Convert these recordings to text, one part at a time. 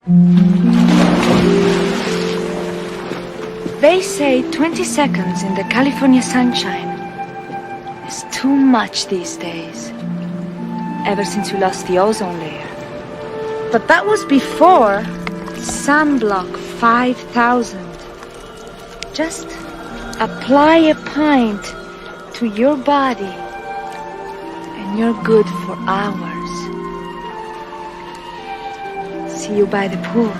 They say 20 seconds in the California sunshine is too much these days. Ever since we lost the ozone layer. But that was before Sunblock 5000. Just apply a pint to your body and you're good for hours. See you by the pool.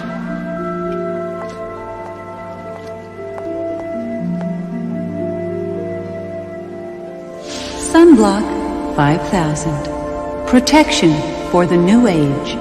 Sunblock 5000. Protection for the new age.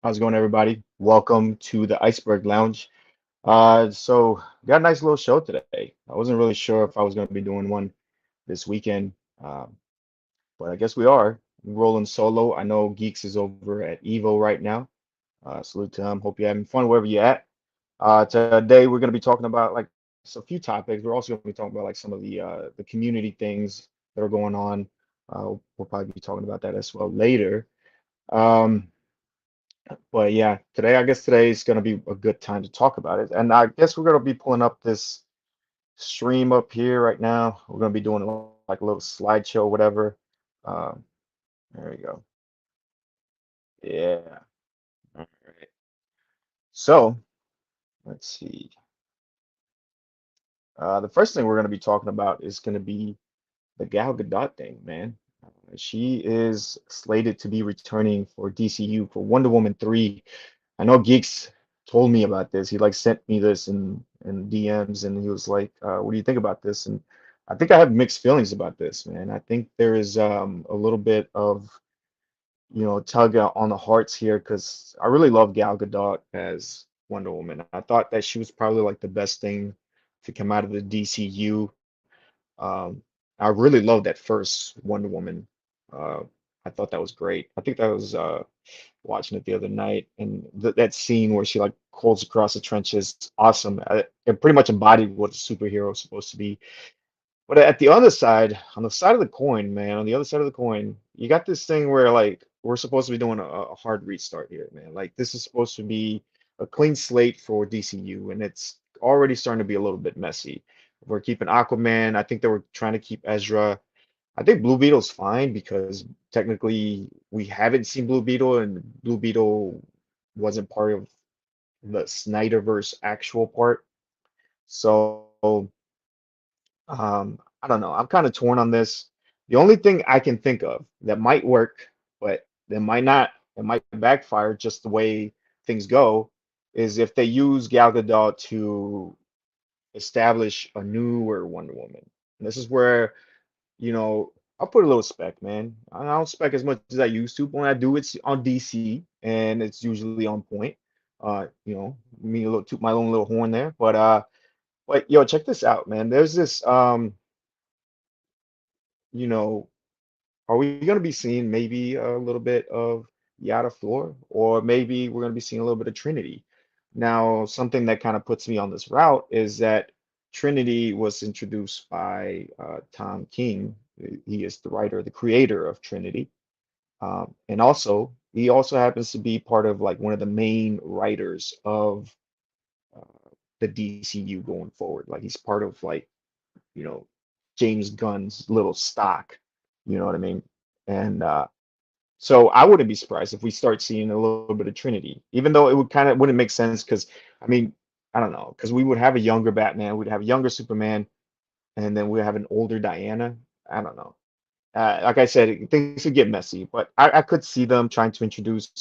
How's it going, everybody? Welcome to the Iceberg Lounge. So got a nice little show today. I wasn't really sure if I was going to be doing one this weekend, but I guess we are. I'm rolling solo. I know Geeks is over at Evo right now. Salute to him. Hope you're having fun wherever you're at. Today we're going to be talking about like a few topics. We're also going to be talking about like some of the community things that are going on. We'll probably be talking about that as well later. Um, But yeah, I guess today is going to be a good time to talk about it. And I guess we're going to be pulling up this stream up here right now. We're going to be doing like a little slideshow, whatever. Um, there we go. Yeah. All right. So let's see. The first thing we're going to be talking about is going to be the Gal Gadot thing, man. She is slated to be returning for DCU for Wonder Woman 3. I know Geeks told me about this. He like sent me this in DMs and he was like, what do you think about this? And I think I have mixed feelings about this, man. I think there is a little bit of, tug on the hearts here because I really love Gal Gadot as Wonder Woman. I thought that she was probably like the best thing to come out of the DCU. Um, I really loved that first Wonder Woman. Uh, I thought that was great. I think that was watching it the other night, and that scene where she like crawls across the trenches, awesome. It pretty much embodied what a superhero is supposed to be. But at the other side, on the side of the coin, man, on the other side of the coin, you got this thing where like we're supposed to be doing a hard restart here, man. Like this is supposed to be a clean slate for DCU, and it's already starting to be a little bit messy. We're keeping Aquaman. I think they were trying to keep Ezra. I think Blue Beetle's fine because technically we haven't seen Blue Beetle, and Blue Beetle wasn't part of the Snyderverse actual part. So I don't know. I'm kind of torn on this. The only thing I can think of that might work, but that might not, it might backfire just the way things go, is if they use Gal Gadot to establish a newer Wonder Woman. And this is where I'll put a little spec, man. I don't spec as much as I used to, but when I do, it's on DC and it's usually on point. Me a little toot my own little horn there. But yo, check this out, man. There's this you know, are we gonna be seeing maybe a little bit of Yada Floor, or maybe we're gonna be seeing a little bit of Trinity? Now, something that kind of puts me on this route is that Trinity was introduced by Tom King. He is the writer, the creator of Trinity. And also, he also happens to be part of like one of the main writers of the DCU going forward. Like he's part of like, you know, James Gunn's little stock, you know what I mean? And so I wouldn't be surprised if we start seeing a little bit of Trinity, even though it would kind of wouldn't make sense because I mean, I don't know, because we would have a younger Batman, we'd have a younger Superman, and then we'd have an older Diana. I don't know. Like I said, things could get messy, but I could see them trying to introduce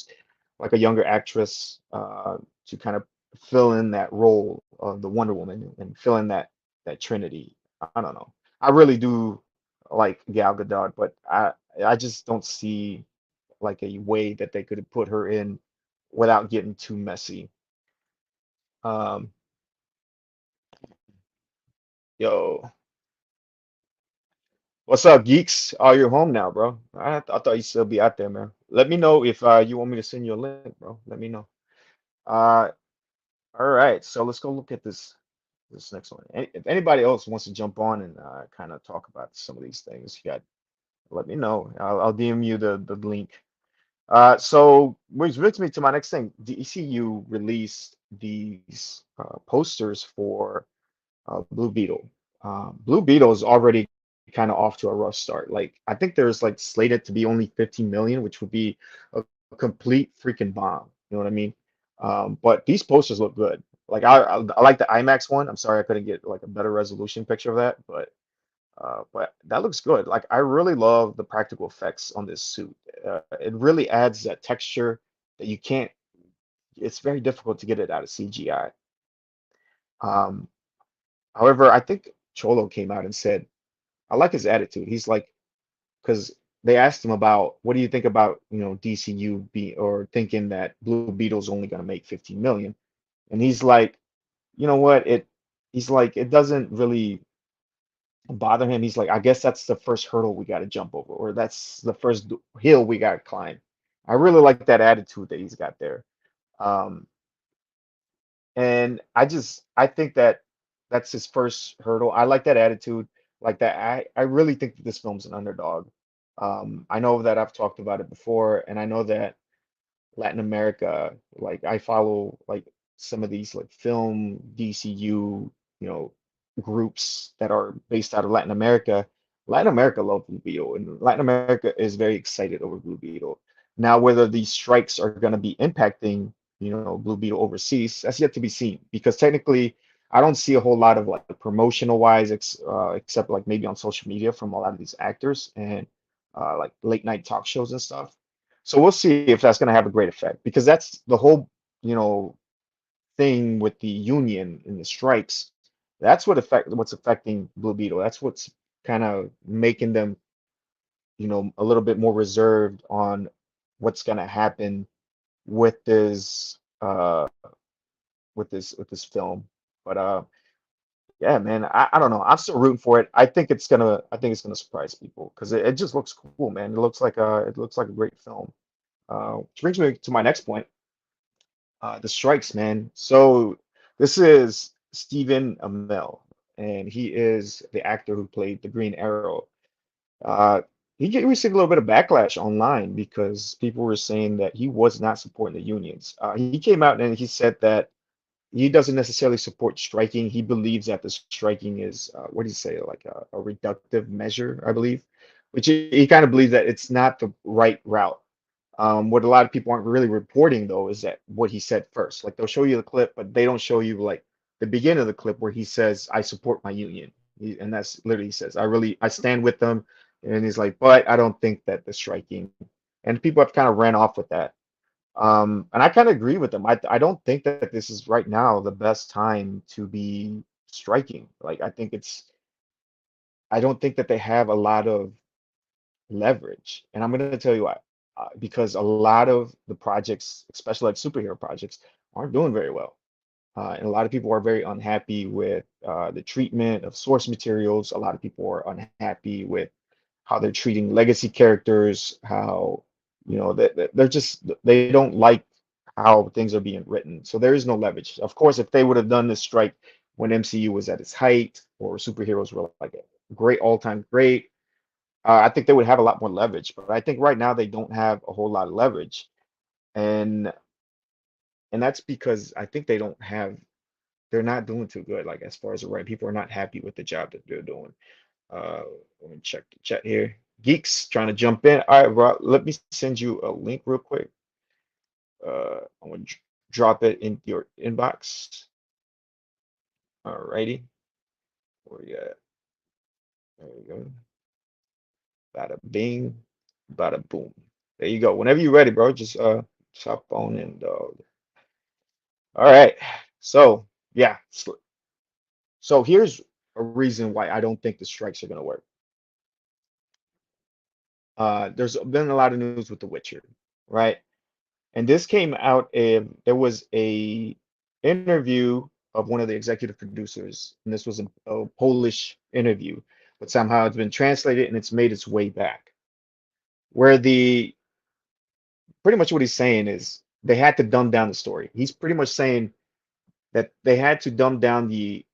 like a younger actress to kind of fill in that role of the Wonder Woman and fill in that Trinity. I don't know. I really do like Gal Gadot, but I just don't see like a way that they could put her in without getting too messy. Um, yo, what's up, geeks? Oh, you're home now, bro. I thought you'd still be out there, man. Let me know if you want me to send you a link, bro. Let me know. Uh, all right, so let's go look at this next one. If anybody else wants to jump on and kind of talk about some of these things, you got let me know. I'll DM you the link. So which brings me to my next thing. DCU released these posters for Blue Beetle. Blue Beetle is already kind of off to a rough start. Like I think there's like slated to be only 15 million, which would be a complete freaking bomb. You know what I mean? But these posters look good. Like I like the IMAX one. I'm sorry I couldn't get like a better resolution picture of that, but that looks good. Like I really love the practical effects on this suit. It really adds that texture that you can't. It's very difficult to get it out of CGI. Um, However, I think Cholo came out and said, I like his attitude. He's like, because they asked him about what do you think about, DCU be or thinking that Blue Beetle's only going to make 15 million. And he's like, you know what? He's like, it doesn't really bother him. He's like, I guess that's the first hurdle we got to jump over, or that's the first hill we got to climb. I really like that attitude that he's got there. Um, And I think that that's his first hurdle. I like that attitude, like that. I really think that this film's an underdog. I know that I've talked about it before, and I know that Latin America, like I follow like some of these like film DCU, you know, groups that are based out of Latin America. Latin America love Blue Beetle, and Latin America is very excited over Blue Beetle. Now, whether these strikes are going to be impacting, Blue Beetle overseas, that's yet to be seen. Because technically, I don't see a whole lot of like promotional wise, except like maybe on social media from a lot of these actors and like late night talk shows and stuff. So we'll see if that's going to have a great effect because that's the whole, you know, thing with the union and the strikes. That's what's affecting Blue Beetle. That's what's kind of making them, a little bit more reserved on what's going to happen with this film. But yeah, man, I don't know. I'm still rooting for it. I think it's gonna surprise people because it just looks cool, man. It looks like a great film. Which brings me to my next point, the strikes, man. So this is Stephen Amell, and he is the actor who played the Green Arrow. Uh, he received a little bit of backlash online because people were saying that he was not supporting the unions. He came out and he said that he doesn't necessarily support striking. He believes that the striking is, what do you say, like a reductive measure, I believe, which he kind of believes that it's not the right route. What a lot of people aren't really reporting though is that what he said first. Like they'll show you the clip, but they don't show you like the beginning of the clip where he says, "I support my union," and that's literally he says, I stand with them," and he's like, "But I don't think that the striking," and people have kind of ran off with that. And I kind of agree with them. I don't think that this is right now the best time to be striking. Like I don't think that they have a lot of leverage. And I'm going to tell you why. Because a lot of the projects, especially like superhero projects, aren't doing very well. And a lot of people are very unhappy with the treatment of source materials. A lot of people are unhappy with how they're treating legacy characters, how, they're just, they don't like how things are being written. So there is no leverage. Of course, if they would have done this strike when MCU was at its height or superheroes were like a great all-time great, I think they would have a lot more leverage, but I think right now they don't have a whole lot of leverage, and that's because I think they're not doing too good. Like as far as the right people are not happy with the job that they're doing. Let me check the chat here. Geeks trying to jump in. All right, bro. Let me send you a link real quick. I'm gonna drop it in your inbox. All righty. Where you at? There you go. Bada bing, bada boom. There you go. Whenever you're ready, bro, just hop on and all right. So yeah. So here's a reason why I don't think the strikes are gonna work. There's been a lot of news with The Witcher, right? And this came out there was a interview of one of the executive producers, and this was a Polish interview, but somehow it's been translated and it's made its way back. Where the pretty much what he's saying is they had to dumb down the story. He's pretty much saying that they had to dumb down the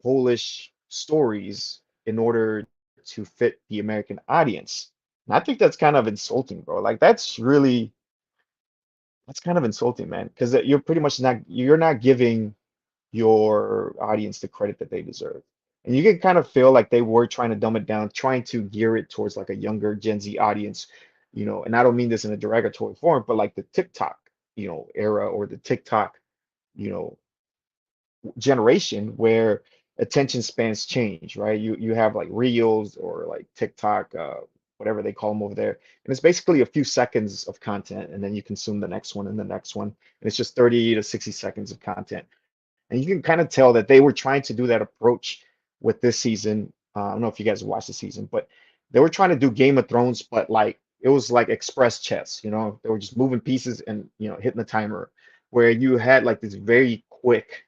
Polish stories in order to fit the American audience. And I think that's kind of insulting, bro. Like that's kind of insulting, man, because you're pretty much not giving your audience the credit that they deserve. And you can kind of feel like they were trying to dumb it down, trying to gear it towards like a younger Gen Z audience, and I don't mean this in a derogatory form, but like the TikTok, era, or the TikTok, you know, generation where attention spans change, right? You have like Reels or like TikTok, whatever they call them over there, and it's basically a few seconds of content, and then you consume the next one and the next one, and it's just 30 to 60 seconds of content. And you can kind of tell that they were trying to do that approach with this season. I don't know if you guys watched the season, but they were trying to do Game of Thrones, but like it was like express chess, they were just moving pieces and hitting the timer, where you had like this very quick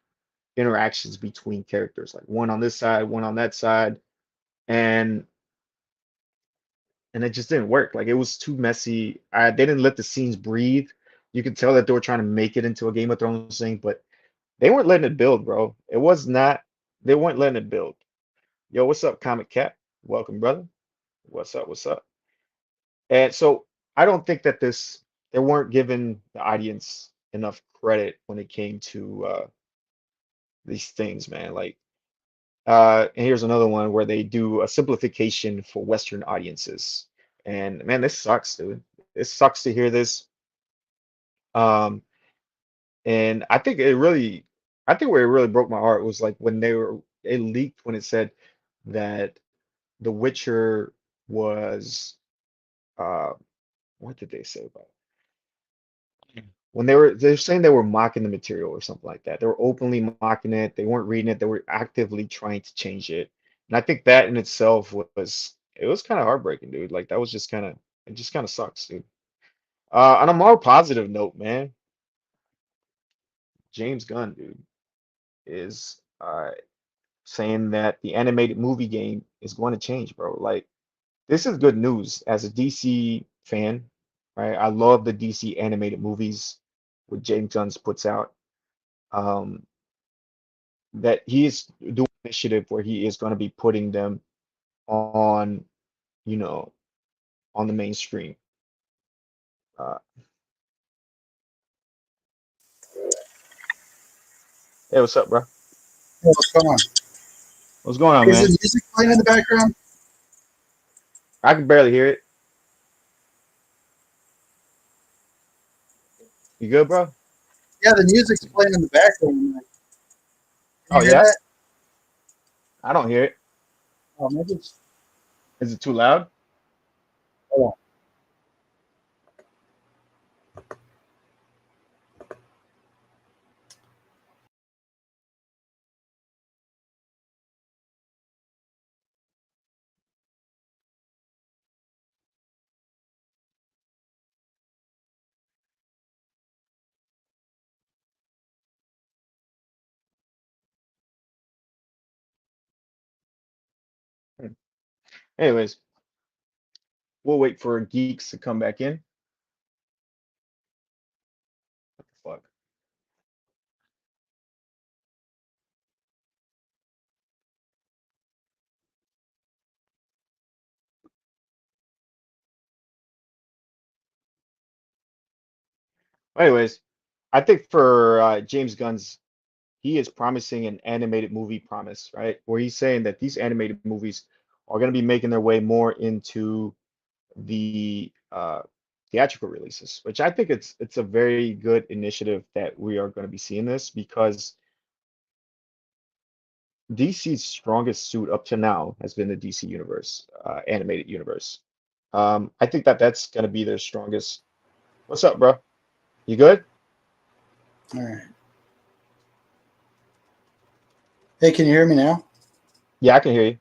interactions between characters, like one on this side, one on that side, and it just didn't work. Like it was too messy. They didn't let the scenes breathe. You could tell that they were trying to make it into a Game of Thrones thing, but they weren't letting it build, bro. It was not. They weren't letting it build. Yo, what's up, Comic Cat? Welcome, brother. What's up? What's up? And so I don't think that they weren't giving the audience enough credit when it came to these things, man. Like, and here's another one where they do a simplification for Western audiences. And man, this sucks, dude. It sucks to hear this. Um, and I think where it really broke my heart was like when it leaked when it said that The Witcher was, uh, what did they say about it? When they're saying they were mocking the material or something like that. They were openly mocking it. They weren't reading it. They were actively trying to change it. And I think that in itself was kind of heartbreaking, dude. Like that was it just kind of sucks, dude. On a more positive note, man, James Gunn, dude, is saying that the animated movie game is going to change, bro. Like this is good news as a DC fan, right? I love the DC animated movies what James Gunn puts out. Um, that he is doing an initiative where he is going to be putting them on, you know, on the mainstream. Uh, hey, what's up, bro? Hey, what's going on? What's going on, Is the man? music playing in the background? I can barely hear it. You good, bro? Yeah, the music's playing in the background. Can Oh you hear yeah? that? I don't hear it. Oh, maybe it's. Is it too loud? Hold on. Hmm. Anyways, we'll wait for geeks to come back in. What the fuck? Anyways, I think for James Gunn's, he is promising an animated movie promise, right? Where he's saying that these animated movies are going to be making their way more into the theatrical releases, which I think it's a very good initiative that we are going to be seeing this because DC's strongest suit up to now has been the DC universe, animated universe. I think that that's going to be their strongest. What's up, bro? You good? All right. Hey, can you hear me now? Yeah, I can hear you.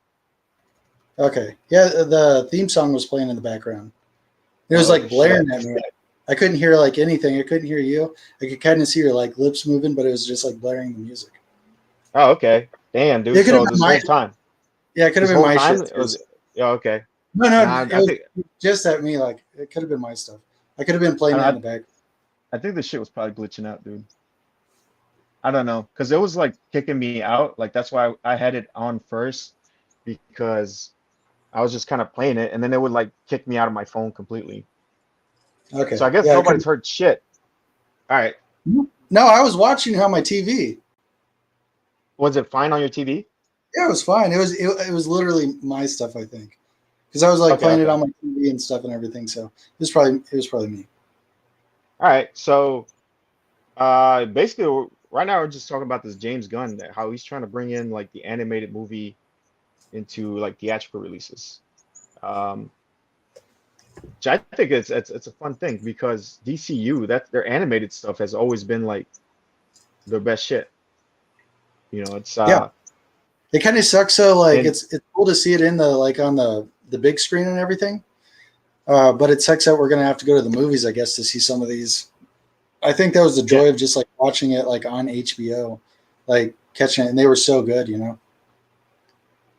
Okay. Yeah, the theme song was playing in the background. It was Oh like blaring shit. at me. I couldn't hear like anything. I couldn't hear you. I could kind of see your like lips moving, but it was just like blaring the music. Oh, okay. Damn, dude. It could have So been my. Yeah, it could have this been whole my time, shit it too. was, yeah, okay. No, Nah, it was just at me. Like it could have been my stuff. I could have been playing that I, in the back. I think the shit was probably glitching out, dude. I don't know, because it was like kicking me out. Like that's why I had it on first because I was just kind of playing it, and then it would like kick me out of my phone completely. So Okay. I guess Yeah. nobody's heard shit. All right. No, I was watching it on my TV. Was it fine on your TV? Yeah, it was fine. It was literally my stuff, I think, because I was like Okay, playing it okay. on my TV and stuff and everything. So it was probably me. All right. So basically right now we're just talking about this James Gunn, that how he's trying to bring in like the animated movie into like theatrical releases. Um, which I think it's a fun thing because DCU, that their animated stuff has always been like the best shit. You know, it's Yeah, it kind of sucks. So like, and it's cool to see it in the like on the big screen and everything. But it sucks that we're gonna have to go to the movies, I guess, to see some of these. I think that was the yeah, joy of just like watching it like on HBO, like catching it, and they were so good, you know.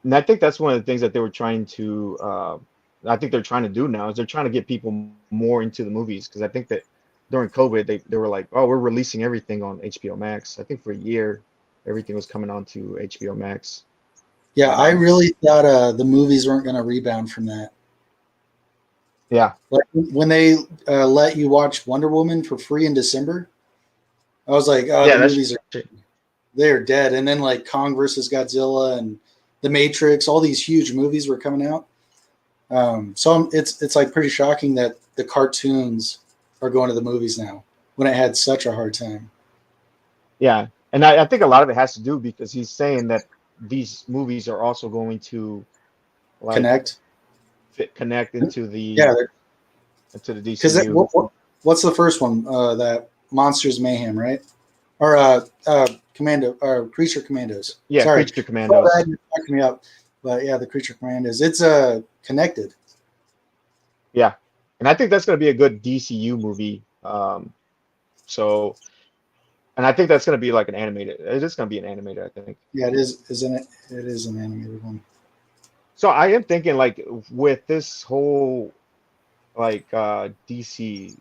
and I think that's one of the things that they were trying to I think they're trying to do now is they're trying to get people more into the movies because I think that during COVID they were like, oh, we're releasing everything on HBO Max. I think for a year everything was coming on to HBO Max. Yeah, I Um, really thought the movies weren't gonna rebound from that. yeah, Like when they let you watch Wonder Woman for free in December, I was like, oh, yeah, the that's movies are they're dead. And then like Kong versus Godzilla and The Matrix, all these huge movies were coming out. It's like pretty shocking that the cartoons are going to the movies now when it had such a hard time. yeah, and I think a lot of it has to do because he's saying that these movies are also going to like Connect, connect yeah, into the because DCU. what's the first one? That Monsters Mayhem, right? Or Commando or Creature Commandos. Yeah, Sorry, Creature oh, Commandos. that you're fucking me up. But yeah, the Creature Commandos. It's connected. Yeah, and I think that's going to be a good DCU movie. So, and I think that's going to be like an animated. It is going to be an animated, I think. Yeah, it is, isn't it? It is an animated one. So I am thinking like with this whole like DC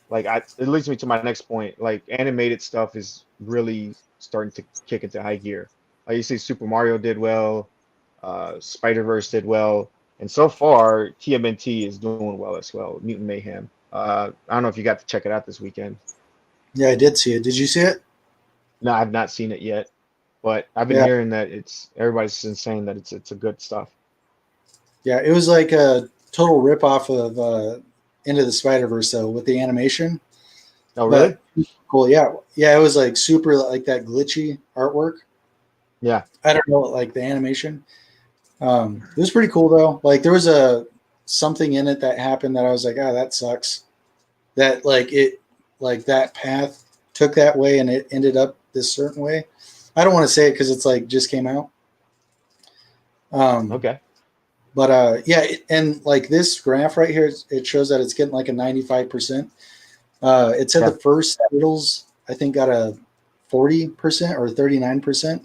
like it leads me to my next point. Like animated stuff is really starting to kick into high gear. Like you see, Super Mario did well, Spider-Verse did well, and so far TMNT is doing well as well. Mutant Mayhem. I don't know if you got to check it out this weekend. Yeah, I did see it. Did you see it? No, I've not seen it yet, but I've been Yeah, hearing that everybody's been saying that it's a good stuff. yeah. It was like a total ripoff of Into the Spider Verse though, with the animation. Oh, really? But cool. Yeah, yeah. It was like super like that glitchy artwork. Yeah. I don't know, like the animation. It was pretty cool though. Like there was a something in it that happened that I was like, ah, that sucks. That like that path took that way and it ended up this certain way. I don't want to say it because it's like just came out. Um, Okay. but yeah, and like this graph right here, it shows that it's getting like a 95%. It said Yeah. the first titles I think got a 40% or 39%.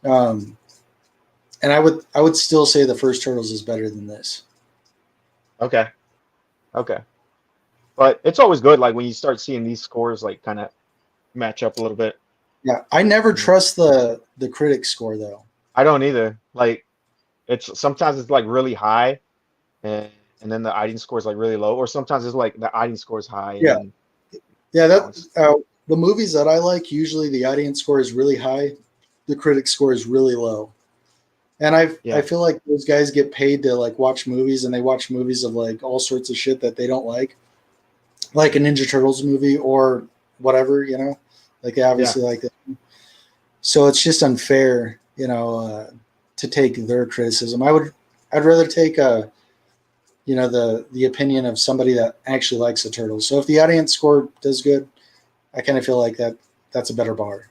Um, and I would still say the first Turtles is better than this. Okay. Okay. But it's always good, like when you start seeing these scores like kind of match up a little bit. Yeah, I never Mm. trust the critic score though. I don't either. Like it's sometimes it's like really high and then the audience score is like really low, or sometimes it's like the audience score is high and Yeah, then yeah. you know That the movies that I like usually the audience score is really high, the critic score is really low. And I yeah, feel like those guys get paid to like watch movies, and they watch movies of like all sorts of shit that they don't like a Ninja Turtles movie or whatever, you know. Like they yeah, obviously like it. So it's just unfair, to take their criticism. I'd rather take the opinion of somebody that actually likes the Turtles. So if the audience score does good, I kind of feel like that's a better bar.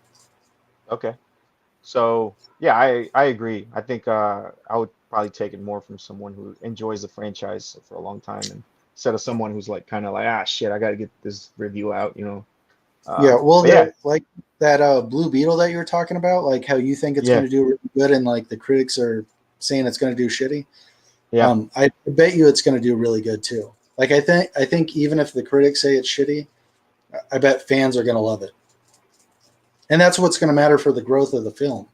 okay. So yeah, I agree. I think I would probably take it more from someone who enjoys the franchise for a long time and instead of someone who's like kind of like ah shit, I got to get this review out, you know. Yeah, well, But yeah, like that Blue Beetle that you were talking about, like how you think it's going yeah, to do really good, and like the critics are saying it's going to do shitty. yeah, I bet you it's going to do really good too. Like I think even if the critics say it's shitty, I bet fans are going to love it. And that's what's going to matter for the growth of the film.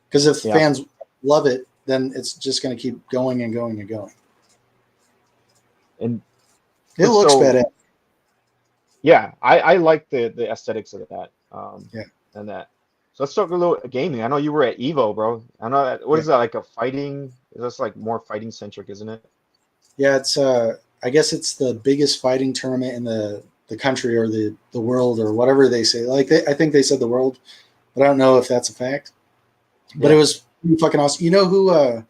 Because if Yeah. fans love it, then it's just going to keep going and going and going. And It looks so badass. yeah, I like the aesthetics of that. Yeah. And that. So let's talk a little gaming. I know you were at Evo, bro. I know that. What Yeah. is that, like a fighting? That's like more fighting centric, isn't it? Yeah, it's I guess it's the biggest fighting tournament in the country or the world or whatever they say. Like I think they said the world, but I don't know if that's a fact. But Yeah. it was pretty fucking awesome. You know who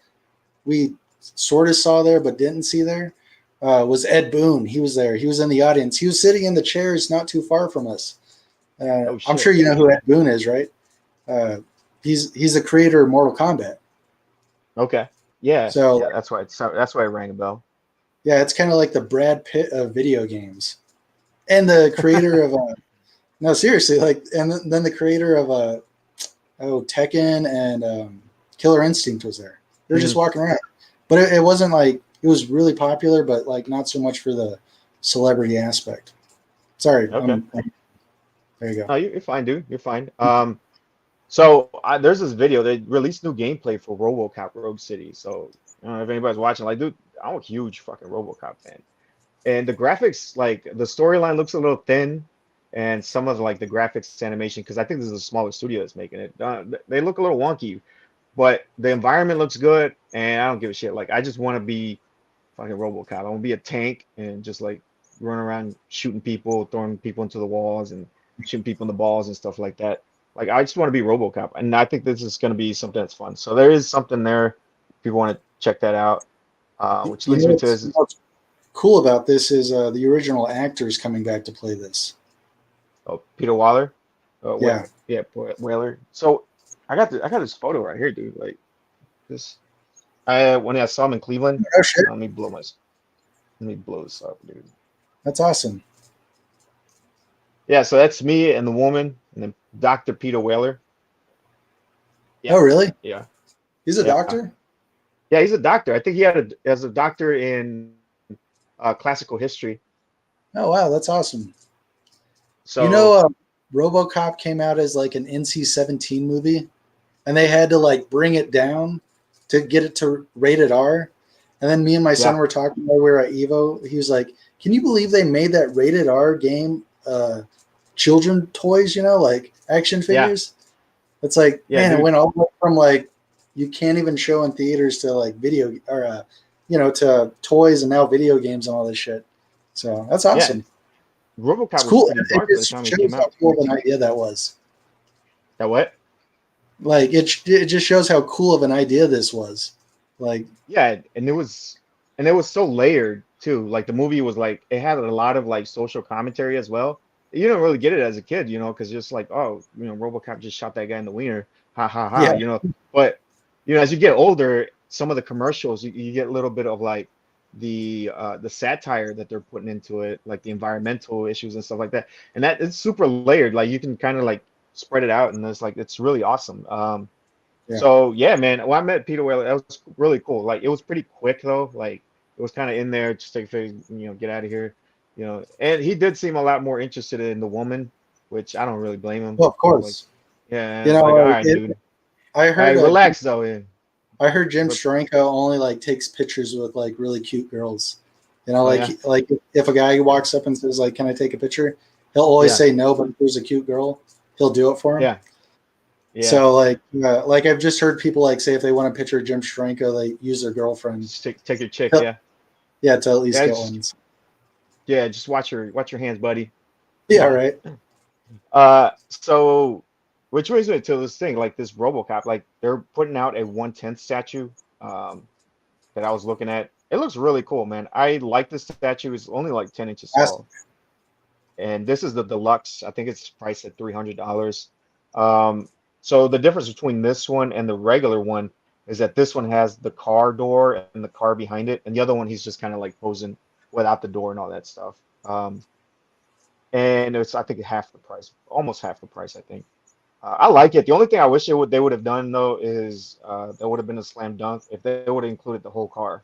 we sort of saw there but didn't see there? Was Ed Boon. He was there. He was in the audience. He was sitting in the chairs not too far from us. Oh I'm shit. sure you know who Ed Boon is, right? He's the creator of Mortal Kombat. Okay. Yeah. So Yeah. That's why it rang a bell. yeah, it's kind of like the Brad Pitt of video games, and the creator of no, seriously, like, and then the creator of Tekken and Killer Instinct was there. They were just walking around, but it wasn't like it was really popular, but like not so much for the celebrity aspect. Sorry, Okay. there you go. No, you're fine, dude. You're fine. So there's this video. They released new gameplay for RoboCop Rogue City. So I don't know if anybody's watching. Like, dude, I'm a huge fucking RoboCop fan. And the graphics, like the storyline looks a little thin, and some of like the graphics animation, because I think this is a smaller studio that's making it. They look a little wonky, but the environment looks good, and I don't give a shit. Like, I just want to be fucking RoboCop. I want to be a tank and just like run around shooting people, throwing people into the walls, and shooting people in the balls and stuff like that. Like, I just want to be RoboCop, and I think this is going to be something that's fun. So there is something there. If people want to check that out, which leads me to this. What's cool about this is the original actors coming back to play this. Oh, Peter Waller. Yeah. Yeah, Whaler. So I got this photo right here, dude. Like this. When I saw him in Cleveland. Oh shit, Let me blow this up, dude. that's awesome. Yeah, so that's me and the woman, and then Dr. Peter Whaler. Yeah. Oh really? Yeah. He's a Yeah. doctor? Yeah, he's a doctor. I think he as a doctor in classical history. Oh wow, that's awesome. So You know, RoboCop came out as like an NC-17 movie, and they had to like bring it down to get it to rated R. And then me and my son were talking while we were at Evo. He was like, "Can you believe they made that rated R game children toys? You know, like action figures." It's like, man, dude. it went all the way from like you can't even show in theaters to like video or to toys and now video games and all this shit. So that's awesome. RoboCop It's was cool. pretty It dark by the just time he shows came how out. cool of an idea that was. That what? Like it just shows how cool of an idea this was. Like Yeah, and it was so layered too. Like the movie was like it had a lot of like social commentary as well. You don't really get it as a kid, because just like, oh, RoboCop just shot that guy in the wiener, ha ha ha, Yeah. But as you get older, some of the commercials you get a little bit of like the satire that they're putting into it, like the environmental issues and stuff like that, and that it's super layered. Like you can kind of like spread it out, and it's really awesome. Yeah. So yeah, man. When I met Peter Whaler, that was really cool. Like it was pretty quick though. Like it was kind of in there, just take a photo, get out of here, And he did seem a lot more interested in the woman, which I don't really blame him. Well, of Like, course. yeah, You it's know, like, all right, dude. I heard Relax though. Yeah. I heard Jim But- Steranko only like takes pictures with like really cute girls. Like yeah. like if a guy walks up and says like, "Can I take a picture?" He'll always Yeah. say no, but if there's a cute girl, he'll do it for him. Yeah. Yeah. So like I've just heard people like say if they want a picture of Jim Steranko, they use their girlfriend. Just take your chick. Yep. Yeah. Yeah, to at least Yeah, get just- ones. Yeah. Just watch your hands, buddy. Yeah, right. So, which brings me to this thing, like this RoboCop, like they're putting out a 1/10 statue, that I was looking at. It looks really cool, man. I like this statue. It's only like 10 inches tall, and this is the deluxe. I think it's priced at $300. So the difference between this one and the regular one is that this one has the car door and the car behind it, and the other one he's just kind of like posing without the door and all that stuff. And it's, I think, half the price, almost half the price, I think. I like it. The only thing I wish they would have done though is that would have been a slam dunk if they would have included the whole car,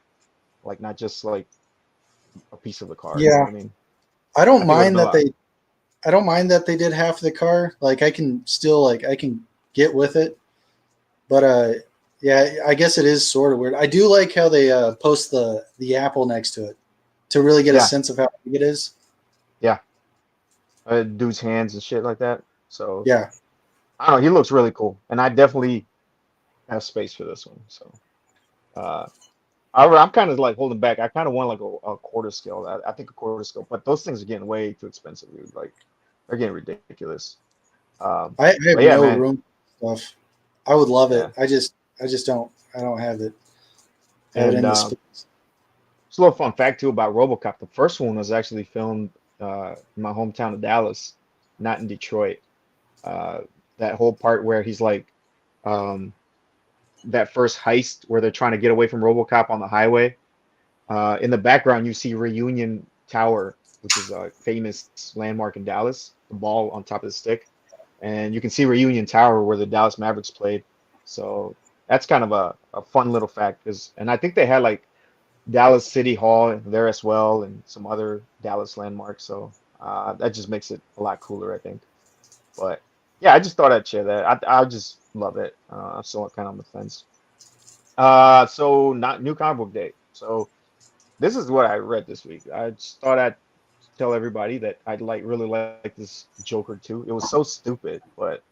like not just like a piece of the car. You know Yeah, what I mean? I I don't think it would have mind been that like, they. I don't mind that they did half the car. Like I can still I can get with it, but yeah, I guess it is sort of weird. I do like how they post the apple next to it to really get a yeah, sense of how big it is. yeah, dude's hands and shit like that. So Yeah, I don't know. He looks really cool, and I definitely have space for this one. So I'm kind of like holding back. I kind of want like a quarter scale. I think a quarter scale, but those things are getting way too expensive, dude. Like they're getting ridiculous. I have But yeah, no man. room for stuff. I would love Yeah. it. I just don't. I don't have it And in the space. it's a little fun fact too about RoboCop. The first one was actually filmed in my hometown of Dallas, not in Detroit. Uh, that whole part where he's like um, that first heist where they're trying to get away from RoboCop on the highway. In the background, you see Reunion Tower, which is a famous landmark in Dallas, the ball on top of the stick. And you can see Reunion Tower where the Dallas Mavericks played. So that's kind of a fun little fact. And I think they had like Dallas City Hall there as well and some other Dallas landmarks. So that just makes it a lot cooler, I think. But yeah, I just thought I'd share that. I just love it. I'm still kind of on the fence. So not new comic book day. So this is what I read this week. I just thought I'd tell everybody that I'd like really like this Joker too. It was so stupid, but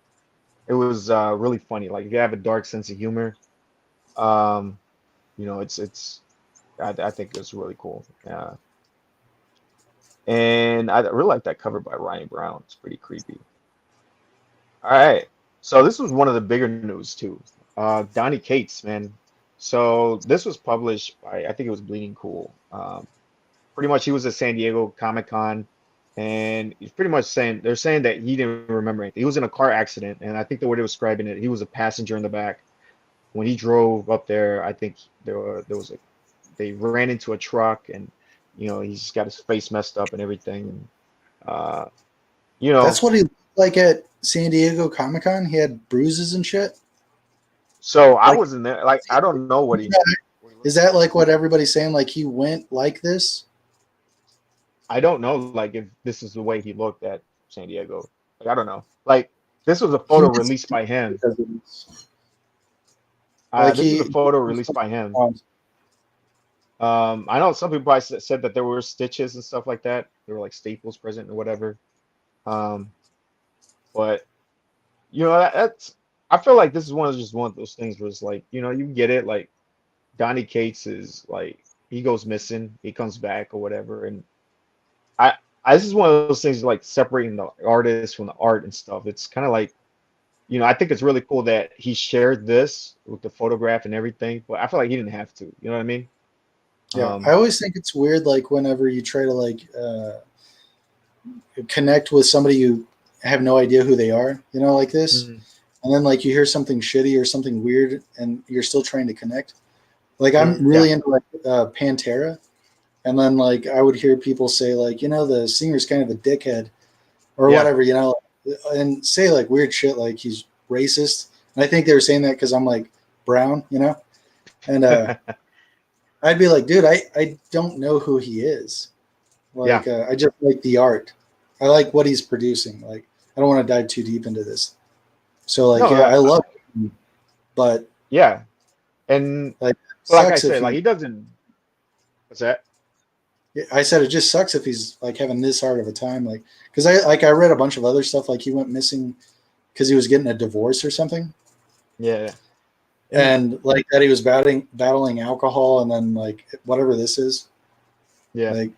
it was really funny. Like if you have a dark sense of humor, um, it's I think it's really cool. And I really like that cover by Ryan Brown. It's pretty creepy. All right. So this was one of the bigger news too. Donny Cates, man. So this was published by I think it was Bleeding Cool. Pretty much he was at San Diego Comic-Con and he's pretty much saying they're saying that he didn't remember anything. He was in a car accident, and I think the way they were describing it, he was a passenger in the back. When he drove up there, I think there was a they ran into a truck and he's got his face messed up and everything. And uh, you That's know, what he looked like at San Diego Comic Con. He had bruises and shit. so I Like, wasn't there. Like I don't know what he is looked like. that like what everybody's saying? Like he went like this? I don't know, like if this is the way he looked at San Diego. Like I don't know. Like this was a He photo must released by him. because of this. Like This was a he. photo released by him. I know some people probably said that there were stitches and stuff like that. There were like staples present or whatever. Um, but that's I feel like this is just one of those things where it's like, you get it. Like Donny Cates is like he goes missing, he comes back or whatever, and I, this is one of those things like separating the artist from the art and stuff. It's kind of like, I think it's really cool that he shared this with the photograph and everything, but I feel like he didn't have to. You know what I mean? Yeah, I Um, always think it's weird. Like whenever you try to connect with somebody you have no idea who they are, like this, mm, and then like you hear something shitty or something weird, and you're still trying to connect. Like I'm yeah, really into like Pantera, and then like I would hear people say like the singer's kind of a dickhead or yeah. whatever, and say like weird shit like he's racist. And I think they were saying that because I'm like brown, and I'd be like, dude, I don't know who he is. Yeah. Like I just like the art. I like what he's producing. Like I don't want to dive too deep into this. So like No, yeah, I love him, but yeah. And like like I sucks if said, like he. he doesn't. What's that? I said it just sucks if he's like having this hard of a time. Like because I read a bunch of other stuff like he went missing because he was getting a divorce or something, Yeah. And and like that he was battling alcohol and then like whatever this is yeah. like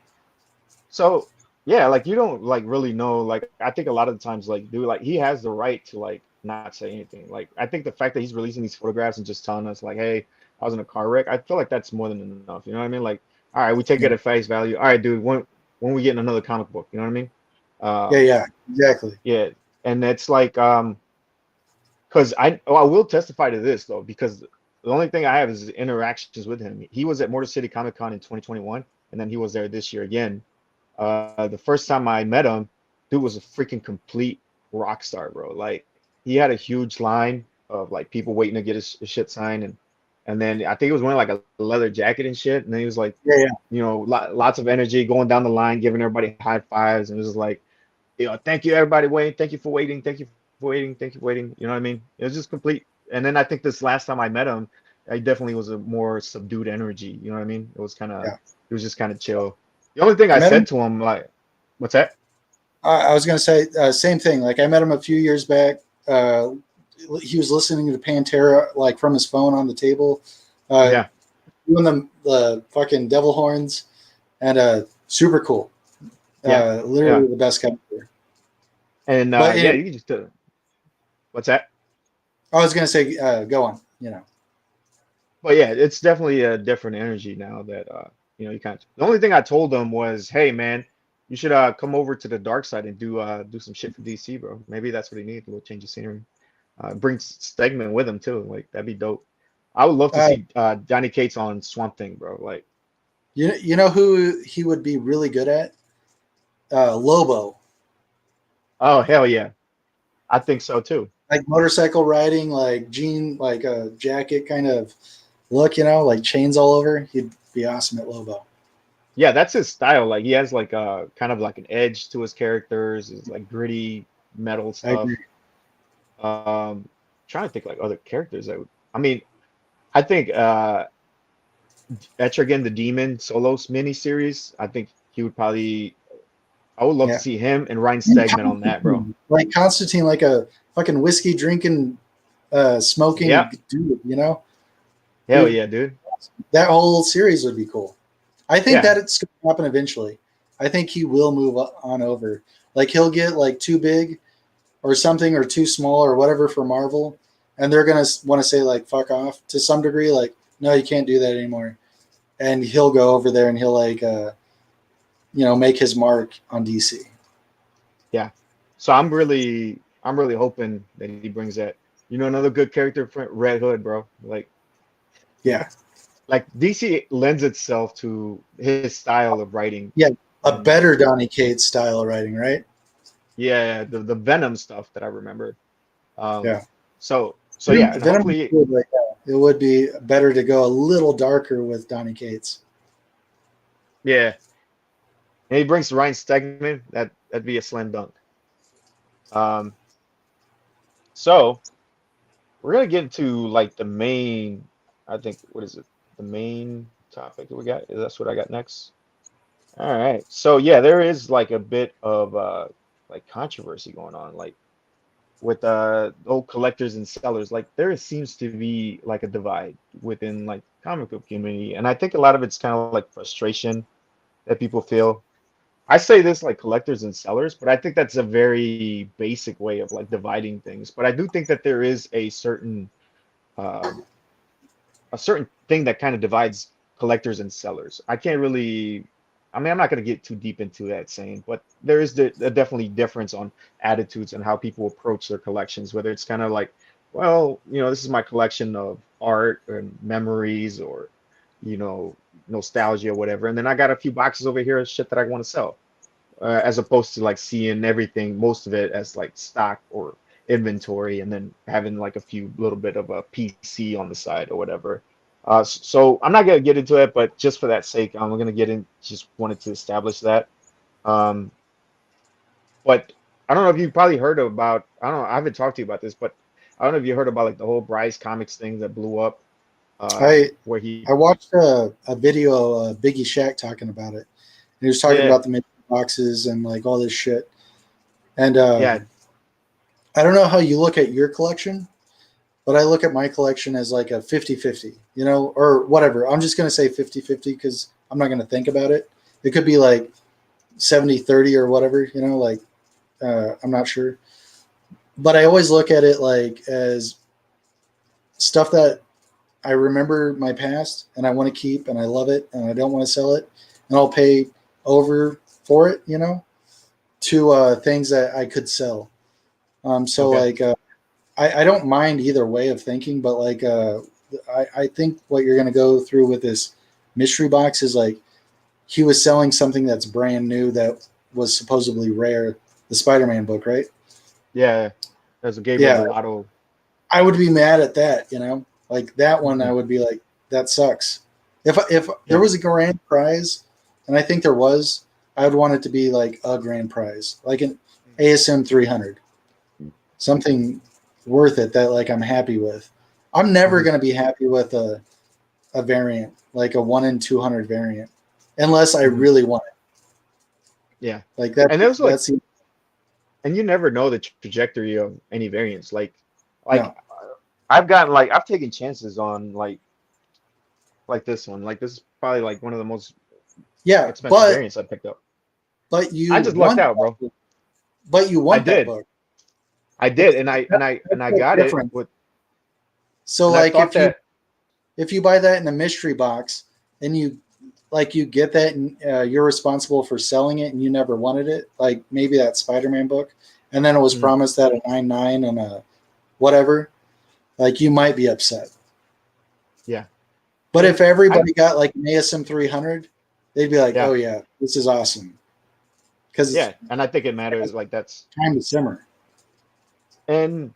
So yeah, like you don't like really know. Like I think a lot of the times, like dude, like he has the right to like not say anything. Like I think the fact that he's releasing these photographs and just telling us like, hey, I was in a car wreck. I feel like that's more than enough. You know what I mean? Like, all right, we take it yeah at face value. All right, dude, when we get in another comic book, you know what I mean? yeah Um, yeah exactly yeah, and it's like because I will testify to this though, because the only thing I have is interactions with him. He was at Motor City Comic Con in 2021, and then he was there this year again. The first time I met him, dude was a freaking complete rock star, bro. Like he had a huge line of like people waiting to get his shit signed, and then I think he was wearing like a leather jacket and shit, and then he was like, Yeah, yeah. lots of energy going down the line, giving everybody high fives, and it was just like, thank you everybody waiting, thank you for waiting, thank you for waiting, thank you for waiting. You know what I mean? It was just complete. And then I think this last time I met him, I definitely was a more subdued energy. You know what I mean? Yeah. It was just kind of chill. The only thing I I met said him. to him, like, what's that? I was gonna say same thing. Like I met him a few years back. He was listening to Pantera like from his phone on the table, uh, Yeah, doing the fucking devil horns, and super cool. yeah, yeah. Literally the best guy ever. And But yeah, anyway, you can just what's that? I was gonna say, go on. But yeah, it's definitely a different energy now that you kind of. The only thing I told them was, hey man, you should come over to the dark side and do some shit for DC, bro. Maybe that's what he needs, a little change of scenery. Bring Stegman with him too. Like that'd be dope. I would love to Uh, see Johnny Cates on Swamp Thing, bro. Like, you know who he would be really good at? Lobo, oh hell yeah, I think so too. like motorcycle riding, like jean, like a jacket kind of look. Like chains all over. He'd be awesome at Lobo. Yeah, that's his style. Like he has like kind of like an edge to his characters. It's like gritty metal I agree. stuff. Trying to think like other characters that would. I mean, I think Etrigan the Demon Solos miniseries. I think he would probably. I would love to Yeah. see him and Ryan And Stegman on that, bro. Constantine, like a fucking whiskey drinking, smoking Yeah, dude. hell Dude, yeah, dude. that whole series would be cool. I think Yeah, that it's going to happen eventually. I think he will move on over. Like he'll get like too big or something, or too small or whatever for Marvel, and they're gonna want to say like fuck off to some degree. Like no, you can't do that anymore. And he'll go over there and he'll like make his mark on DC. yeah. So I'm really hoping that he brings that. Another good character, Red Hood, bro. Yeah, Like DC lends itself to his style of writing. yeah, a And better Donny Cates style of writing, right? yeah, the Venom stuff that I remember. Um, Yeah. so yeah, and Venom hopefully, would, like, it would be better to go a little darker with Donny Cates. yeah, and he brings Ryan Stegman. That'd be a slam dunk. Um, so we're gonna get into like the main. I think what is it? The main topic that we got. That's what I got next. All right. So yeah, there is like a bit of like controversy going on, like with old collectors and sellers. Like there seems to be like a divide within like comic book community, and I think a lot of it's kind of like frustration that people feel. I say this like collectors and sellers, but I think that's a very basic way of like dividing things. But I do think that there is um, a certain thing that kind of divides collectors and sellers. I can't really, I mean, I'm not going to get too deep into that saying, but there is a definitely difference on attitudes and how people approach their collections, whether it's kind of like, well, this is my collection of art and memories or, you know, nostalgia or whatever. And then I got a few boxes over here of shit that I want to sell, as opposed to like seeing everything, most of it as like stock or inventory, and then having like a few little bit of a PC on the side or whatever. So I'm not gonna get into it, but just for that sake, I'm gonna get in. Just wanted to establish that. Um, but I don't know if you probably heard about. I don't know. I haven't talked to you about this, but I don't know if you heard about like the whole Bryce Comics thing that blew up, I where he, I watched a video of Biggie Shack talking about it. And he was talking yeah, about the mystery boxes and like all this shit. And yeah, I don't know how you look at your collection, but I look at my collection as like a 50-50, or whatever. I'm just going to say 50-50 because I'm not going to think about it. It could be like 70-30 or whatever, like I'm not sure. But I always look at it like as stuff that I remember my past and I want to keep and I love it and I don't want to sell it and I'll pay over for it, to things that I could sell. So okay, like I don't mind either way of thinking, but like I think what you're gonna go through with this mystery box is like he was selling something that's brand new that was supposedly rare, the Spider-Man book, right? yeah. There's a Gabriel Yeah, Delato. I would be mad at that, Like that one, I would be like, that sucks. If there was a grand prize, and I think there was, I would want it to be like a grand prize, like an ASM 300, something worth it that like I'm happy with. I'm never going to be happy with a variant, like a 1 in 200 variant, unless I really want it. Yeah. Like that. And it was like, that's and you never know the trajectory of any variants. Like no. I've taken chances on like this one. Like this is probably like one of the most Yeah, expensive variants I picked up. but you I just lucked want out, bro. But you I want that did. book. I did, and That's I the got difference. it with. So And I like thought that if you buy that in a mystery box and you get that and you're responsible for selling it and you never wanted it, like maybe that Spider-Man book, and then it was promised that a 9.9 and a whatever, like you might be upset. yeah. But And if everybody got like an ASM 300, they'd be like, Yeah. oh yeah, this is awesome. Because Yeah, and I think it matters. Like that's time to simmer. and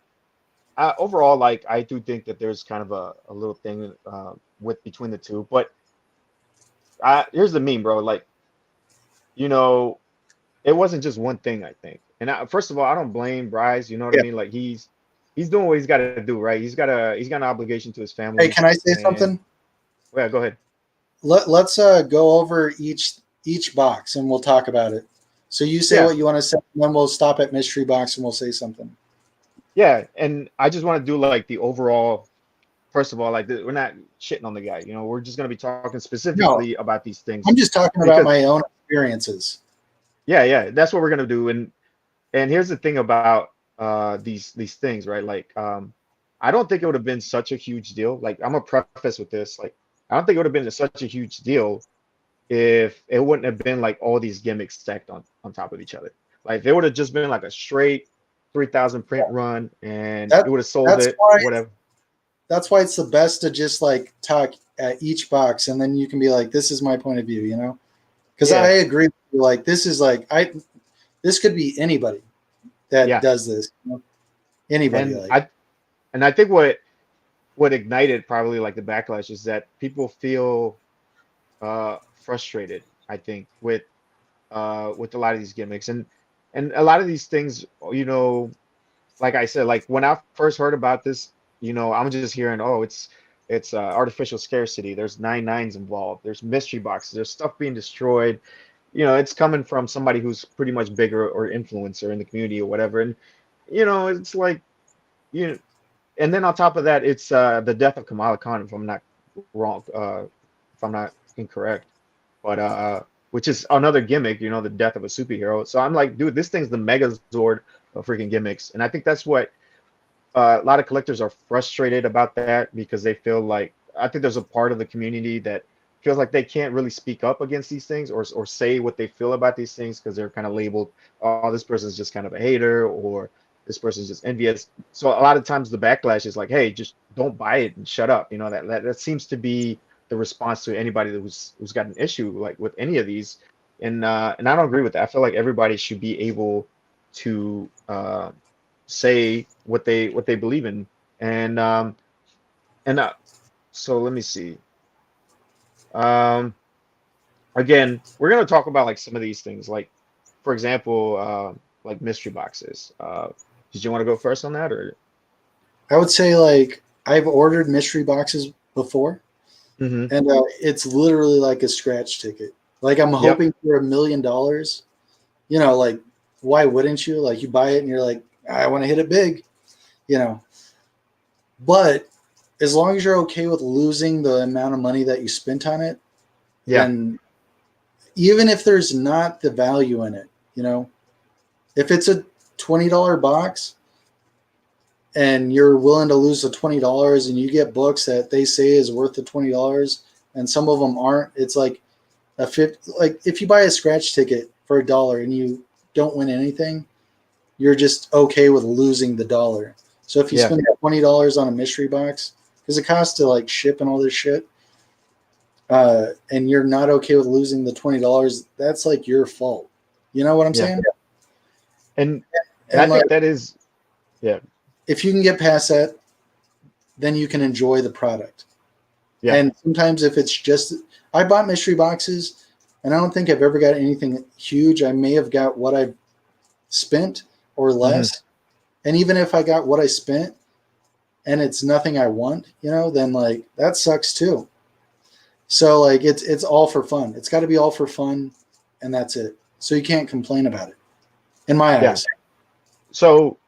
overall, like I do think that there's kind of a little thing with between the two. But here's the meme, bro. Like you know, it wasn't just one thing. I think, and first of all, I don't blame Bryce. You know what I Yeah. mean? Like he's doing what he's got to do, right? He's got an obligation to his family. Hey, can I say and, something? Yeah, go ahead. Let's go over each box and we'll talk about it. So you say Yeah. what you want to say, and then we'll stop at mystery box and we'll say something. Yeah, and I just want to do like the overall. First of all, like we're not shitting on the guy. You know, we're just gonna be talking specifically about these things I'm just talking about because my own experiences. yeah, that's what we're gonna do. And here's the thing about these things, right? Like I don't think it would have been such a huge deal. Like I'm gonna preface with this, like I don't think it would have been such a huge deal if it wouldn't have been like all these gimmicks stacked on top of each other. Like if it would have just been like a straight 3,000 print run and it would have sold it, whatever. That's why it's the best to just like talk at each box, and then you can be like, "This is my point of view," you know? Because I agree with you. Like this is like this could be anybody that does this. You know? Anybody. And I think what ignited probably like the backlash is that people feel frustrated. I think with a lot of these gimmicks and a lot of these things. You know, like I said, like when I first heard about this. You know, I'm just hearing, oh, it's artificial scarcity. There's 9.9s involved. There's mystery boxes. There's stuff being destroyed. You know, it's coming from somebody who's pretty much bigger or influencer in the community or whatever. And you know, it's like you know, and then on top of that, it's the death of Kamala Khan, if I'm not wrong, if I'm not incorrect. But which is another gimmick, you know, the death of a superhero. So I'm like, dude, this thing's the Megazord of freaking gimmicks, and I think that's what. A lot of collectors are frustrated about that because they feel like I think there's a part of the community that feels like they can't really speak up against these things or say what they feel about these things because they're kind of labeled, oh, this person's just kind of a hater or this person's just envious. So a lot of times the backlash is like, hey, just don't buy it and shut up. You know, that seems to be the response to anybody who's got an issue like with any of these. And I don't agree with that. I feel like everybody should be able to say what they believe in and so let me see again we're going to talk about like some of these things like for example like mystery boxes. Did you want to go first on that or I would say like I've ordered mystery boxes before and it's literally like a scratch ticket. Like I'm hoping for $1 million. You know, like why wouldn't you? Like you buy it and you're like, I want to hit it big. You know, but as long as you're okay with losing the amount of money that you spent on it, then even if there's not the value in it, you know, if it's a $20 box and you're willing to lose the $20 and you get books that they say is worth the $20 and some of them aren't, it's like a 50, like if you buy a scratch ticket for $1 and you don't win anything, you're just okay with losing the $1. So if you spend $20 on a mystery box, because it costs to like ship and all this shit, and you're not okay with losing the $20, that's like your fault. You know what I'm saying? And I like, think that is, if you can get past that, then you can enjoy the product. Yeah. And sometimes if it's just, I bought mystery boxes, and I don't think I've ever got anything huge. I may have got what I've spent or less. And even if I got what I spent and it's nothing I want, then like that sucks too. So like it's all for fun. It's got to be all for fun, and that's it. So you can't complain about it, in my Yeah. eyes. So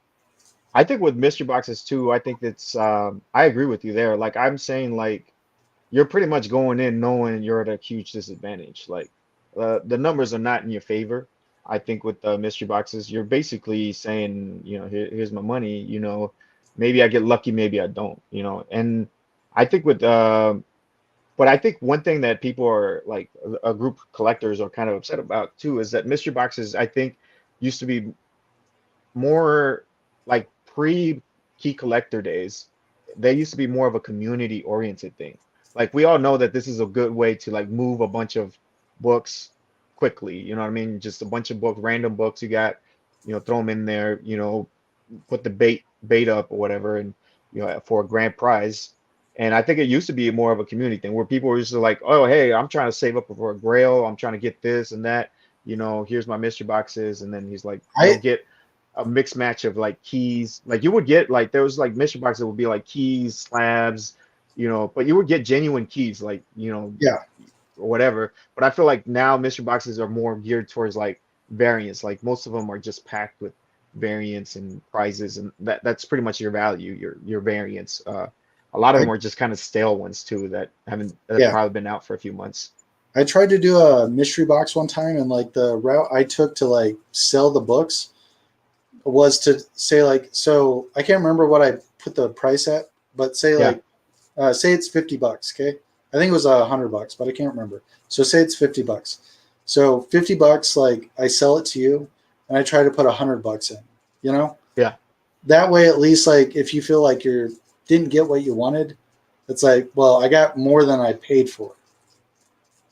I think with mystery boxes too, I think that's I agree with you there. Like I'm saying, like you're pretty much going in knowing you're at a huge disadvantage. Like the numbers are not in your favor. I think with the mystery boxes, you're basically saying, here's my money. Maybe I get lucky, maybe I don't. And I think with but I think one thing that people are like a group of collectors are kind of upset about too is that mystery boxes, I think, used to be more like pre key collector days. They used to be more of a community oriented thing. Like we all know that this is a good way to like move a bunch of books quickly. You know what I mean? Just a bunch of books, random books you got, throw them in there, put the bait up or whatever, and for a grand prize. And I think it used to be more of a community thing where people were just like, oh, hey, I'm trying to save up for a grail. I'm trying to get this and that. Here's my mystery boxes. And then he's like, you'll get a mixed match of like keys. Like you would get like there was like mystery boxes that would be like keys, slabs, but you would get genuine keys, like Yeah. or whatever. But I feel like now mystery boxes are more geared towards like variants. Like most of them are just packed with variants and prizes, and that's pretty much your value, your variants. A lot of them are just kind of stale ones too that haven't probably been out for a few months. I tried to do a mystery box one time, and like the route I took to like sell the books was to say like, so I can't remember what I put the price at, but say like, say it's $50. Okay. I think it was $100, but I can't remember. So say it's $50. So $50, like I sell it to you and I try to put $100 in, Yeah. That way, at least like, if you feel like you didn't get what you wanted, it's like, well, I got more than I paid for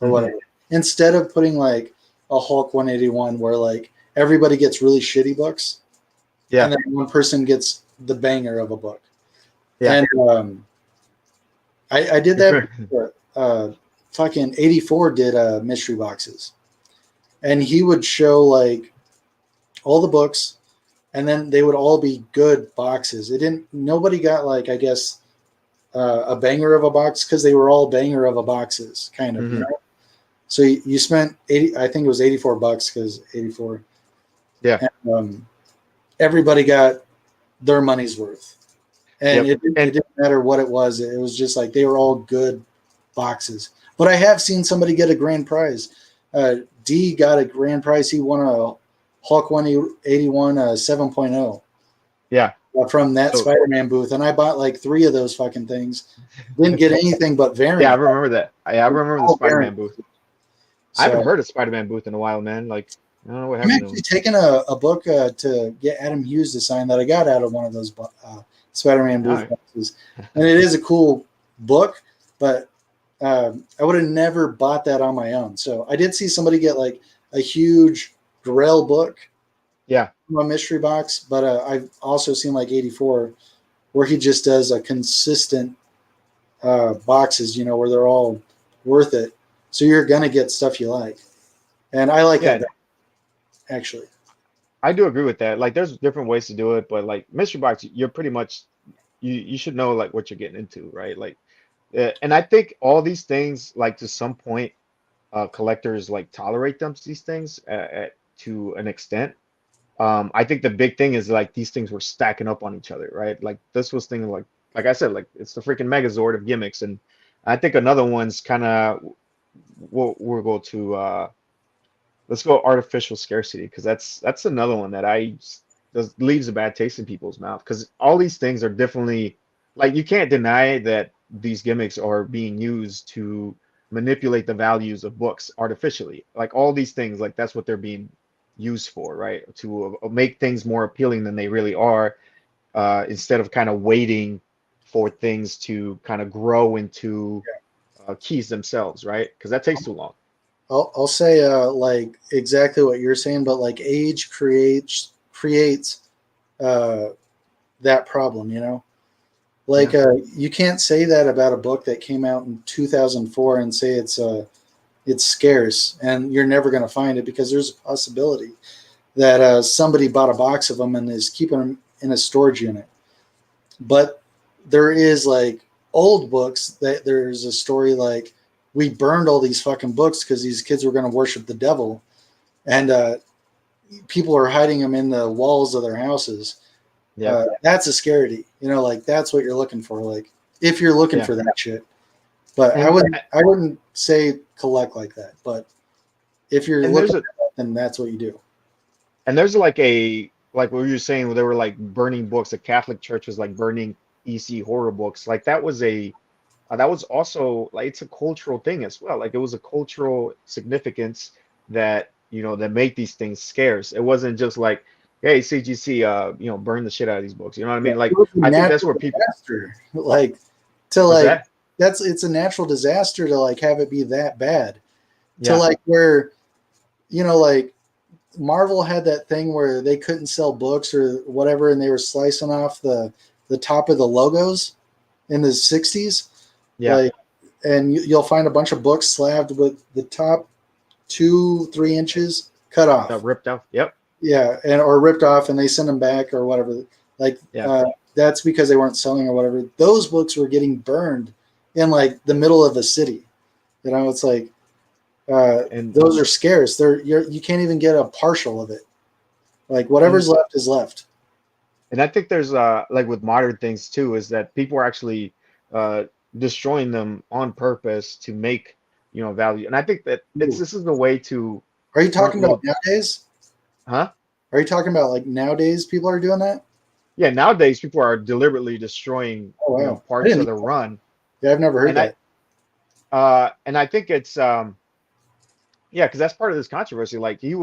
or whatever. Instead of putting like a Hulk 181 where like everybody gets really shitty books. Yeah. And then one person gets the banger of a book. Yeah. And I did that before. Fucking 84 did mystery boxes. And he would show like all the books, and then they would all be good boxes. Nobody got like, I guess, a banger of a box because they were all banger of a boxes, kind of, So you spent 80, I think it was $84 because 84. Yeah. And, everybody got their money's worth, and it didn't matter what it was. It was just like they were all good boxes. But I have seen somebody get a grand prize. D got a grand prize. He won a Hulk 181 7.0. Yeah. From that Spider-Man booth, and I bought like 3 of those fucking things. Didn't get anything but variant. Yeah, I remember that. I remember the Spider-Man booth. So, I haven't heard of Spider-Man booth in a while, man. Like, I don't know what happened. I'm actually taking a book to get Adam Hughes to sign that I got out of one of those Spider-Man booth boxes, and it is a cool book, but I would have never bought that on my own. So I did see somebody get like a huge Grell book, from a mystery box, but I've also seen like 84 where he just does a consistent boxes, where they're all worth it. So you're gonna get stuff you like, and I like that. Actually, I do agree with that. Like, there's different ways to do it, but like mystery box, you're pretty much you should know like what you're getting into, right? Like, and I think all these things, like to some point, collectors like tolerate these things to an extent. I think the big thing is like these things were stacking up on each other, right? Like this was thing like I said, like it's the freaking Megazord of gimmicks, and I think another one's kind of we'll go to. Let's go artificial scarcity, because that's another one that leaves a bad taste in people's mouth, because all these things are definitely like, you can't deny that these gimmicks are being used to manipulate the values of books artificially. Like all these things, like that's what they're being used for, right? To make things more appealing than they really are, instead of kind of waiting for things to kind of grow into keys themselves, right? Because that takes too long. I'll say like exactly what you're saying, but like age creates that problem, Like you can't say that about a book that came out in 2004 and say it's scarce and you're never going to find it, because there's a possibility that somebody bought a box of them and is keeping them in a storage unit. But there is like old books that there's a story like we burned all these fucking books because these kids were going to worship the devil, and people are hiding them in the walls of their houses. Yeah. That's a scarcity, like that's what you're looking for. Like if you're looking for that shit, but I wouldn't say collect like that. But if you're looking, then that's what you do. And there's like what you were saying, where they were like burning books. The Catholic Church was like burning EC horror books. Like that was also like, it's a cultural thing as well. Like it was a cultural significance that that make these things scarce. It wasn't just like, hey, CGC, burn the shit out of these books. You know what I mean? Like I think that's where people like it's a natural disaster to like have it be that bad. To like where like Marvel had that thing where they couldn't sell books or whatever, and they were slicing off the top of the logos in the 60s. Yeah. Like, and you'll find a bunch of books slabbed with the top 2-3 inches cut off. Ripped off. Yep. Yeah, or ripped off, and they send them back or whatever. Like that's because they weren't selling or whatever. Those books were getting burned in like the middle of a city. It's like and those are scarce. You can't even get a partial of it. Like whatever's left is left. And I think there's like with modern things too, is that people are actually destroying them on purpose to make value. And I think that this is the way to. Are you talking about nowadays? Huh? Are you talking about like nowadays people are doing that? Yeah, nowadays people are deliberately destroying parts of the run. Yeah, I've never heard that. And I think it's because that's part of this controversy. Like he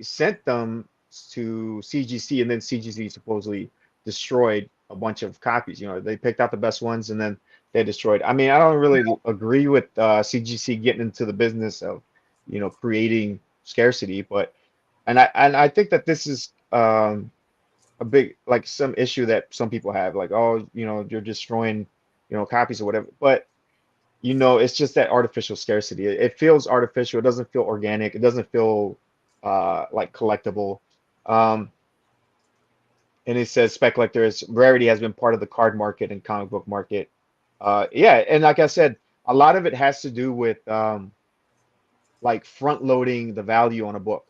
sent them to CGC, and then CGC supposedly destroyed a bunch of copies. They picked out the best ones and then they destroyed. I mean, I don't really agree with CGC getting into the business of creating scarcity, but I think that this is a big, like, some issue that some people have, like, oh, you're destroying copies or whatever. But it's just that artificial scarcity. It feels artificial. It doesn't feel organic. It doesn't feel like collectible. And it says Spec Collectors rarity has been part of the card market and comic book market. And like I said, a lot of it has to do with like front loading the value on a book.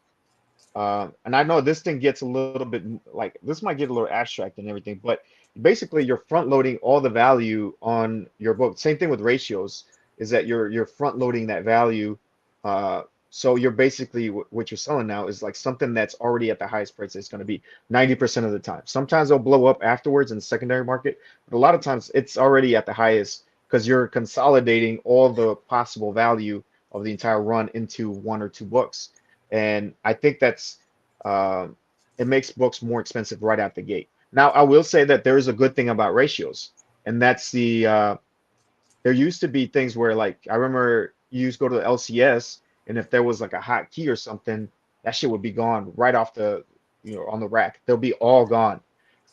And I know this thing gets a little bit like, this might get a little abstract and everything, but basically you're front loading all the value on your book. Same thing with ratios, is that you're front loading that value. So you're basically, what you're selling now is like something that's already at the highest price it's going to be 90% of the time. Sometimes they'll blow up afterwards in the secondary market, but a lot of times it's already at the highest because you're consolidating all the possible value of the entire run into 1 or 2 books. And I think that's it makes books more expensive right out the gate. Now, I will say that there is a good thing about ratios, and that's there used to be things where, like, I remember you used to go to the LCS, and if there was like a hot key or something, that shit would be gone right off the on the rack. They'll be all gone.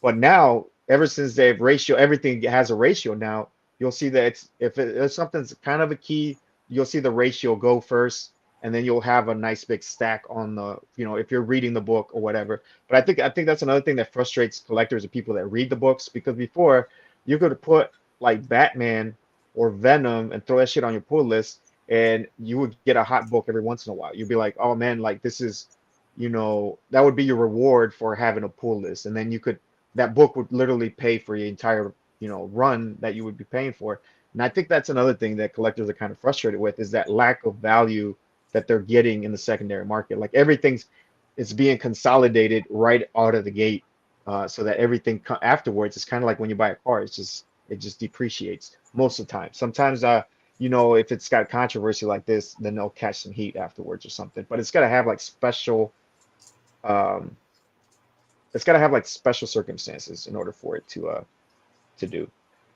But now, ever since they've everything has a ratio now, you'll see that if something's kind of a key, you'll see the ratio go first. And then you'll have a nice big stack on the, if you're reading the book or whatever. But I think that's another thing that frustrates collectors and people that read the books, because before you could put like Batman or Venom and throw that shit on your pull list, and you would get a hot book every once in a while. You'd be like, oh man, like this is, that would be your reward for having a pull list. And then that book would literally pay for your entire, run that you would be paying for. And I think that's another thing that collectors are kind of frustrated with, is that lack of value that they're getting in the secondary market. Like it's being consolidated right out of the gate, so that everything afterwards is kind of like when you buy a car. It just depreciates most of the time. Sometimes if it's got controversy like this, then they'll catch some heat afterwards or something. But it's got to have like special circumstances in order for it to do.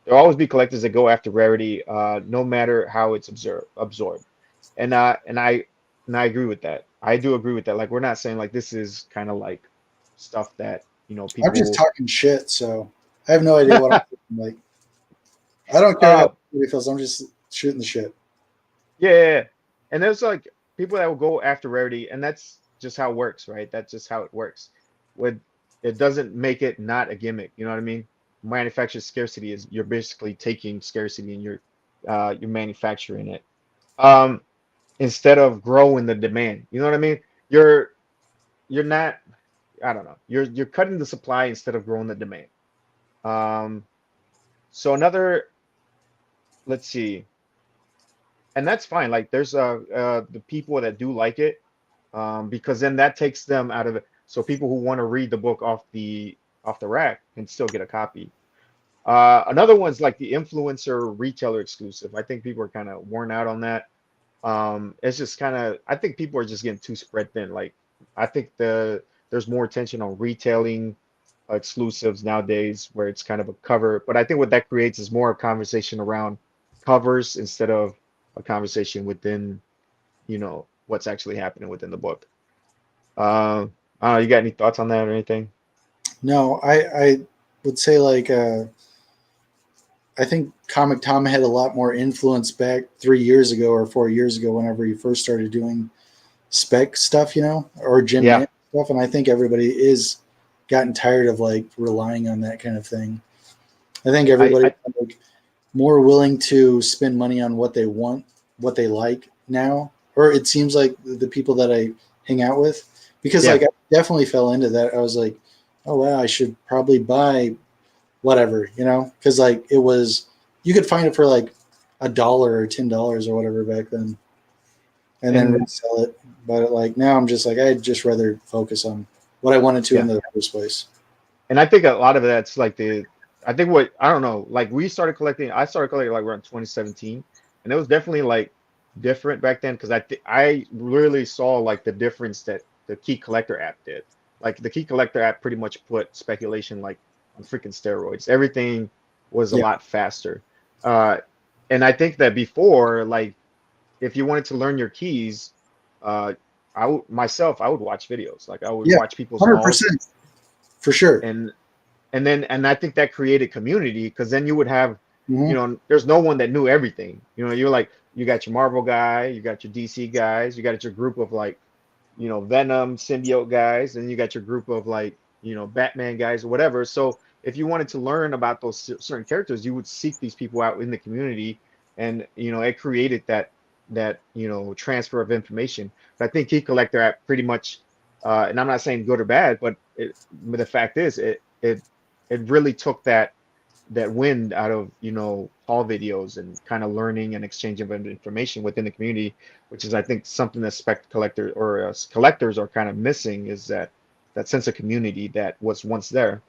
There'll always be collectors that go after rarity, no matter how it's absorbed. And I agree with that. I do agree with that. Like, we're not saying like this is kind of like stuff that people. I'm just talking shit, so I have no idea what. Like, I don't care Uh, how it feels. I'm just shooting the shit. yeah. And there's like people that will go after rarity, and that's just how it works, right? That's just how it works. With it doesn't make it not a gimmick. You know what I mean? Manufactured scarcity is you're basically taking scarcity and you're manufacturing it. Um, instead of growing the demand. You know what I mean? You're you're not, I don't know. You're cutting the supply instead of growing the demand. Um, so another, let's see, and that's fine. Like there's the people that do like it, because then that takes them out of it. So people who want to read the book off the rack can still get a copy. Another one's like the influencer retailer exclusive. I think people are kind of worn out on that. It's just kind of, I think people are just getting too spread thin. Like I think there's more attention on retailing exclusives nowadays where it's kind of a cover. But I think what that creates is more a conversation around covers instead of a conversation within, what's actually happening within the book. I don't know, you got any thoughts on that or anything? No, I would say like I think Comic Tom had a lot more influence back 3 years ago or 4 years ago whenever he first started doing Spec stuff, or Jim Yeah, Man stuff, and I think everybody is gotten tired of like relying on that kind of thing. I think I, everybody's I like more willing to spend money on what they want, what they like now, or it seems like the people that I hang out with, because yeah, like I definitely fell into that. I was like, oh wow, I should probably buy whatever, because like it was, you could find it for like $1 or $10 or whatever back then, and then and resell it. But like now, I'm just like I'd just rather focus on what I wanted to in yeah, the first place. and I think a lot of that's like I think what I don't know, like I started collecting like around 2017, and it was definitely like different back then because I really saw like the difference that the Key Collector app did. Like the Key Collector app pretty much put speculation like on freaking steroids. Everything was a Yeah, lot faster. Uh, and I think that before, like if you wanted to learn your keys, uh, I would watch videos. Like I would yeah, watch people's hauls 100% for sure. and and I think that created community because then you would have, Hmm. there's no one that knew everything. You're like you got your Marvel guy, you got your DC guys, you got your group of like, Venom symbiote guys, and you got your group of like, Batman guys or whatever. So if you wanted to learn about those certain characters, you would seek these people out in the community, and it created that transfer of information. But I think Key Collector app pretty much, and I'm not saying good or bad, but the fact is it really took that wind out of haul videos and kind of learning and exchange of information within the community, which is I think something that spec collector or collectors are kind of missing, is that sense of community that was once there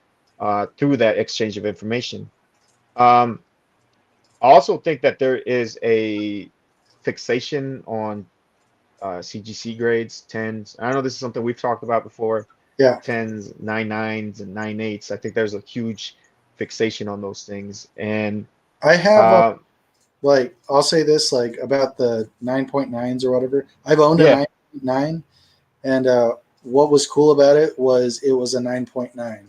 through that exchange of information. um, I also think that there is a fixation on CGC grades, tens. I know this is something we've talked about before, Yeah, tens, 9.9s, and 9.8s. I think there's a huge fixation on those things. And I have uh, like I'll say this like about the 9.9s or whatever. I've owned a yeah, 9.9, and what was cool about it was a 9.9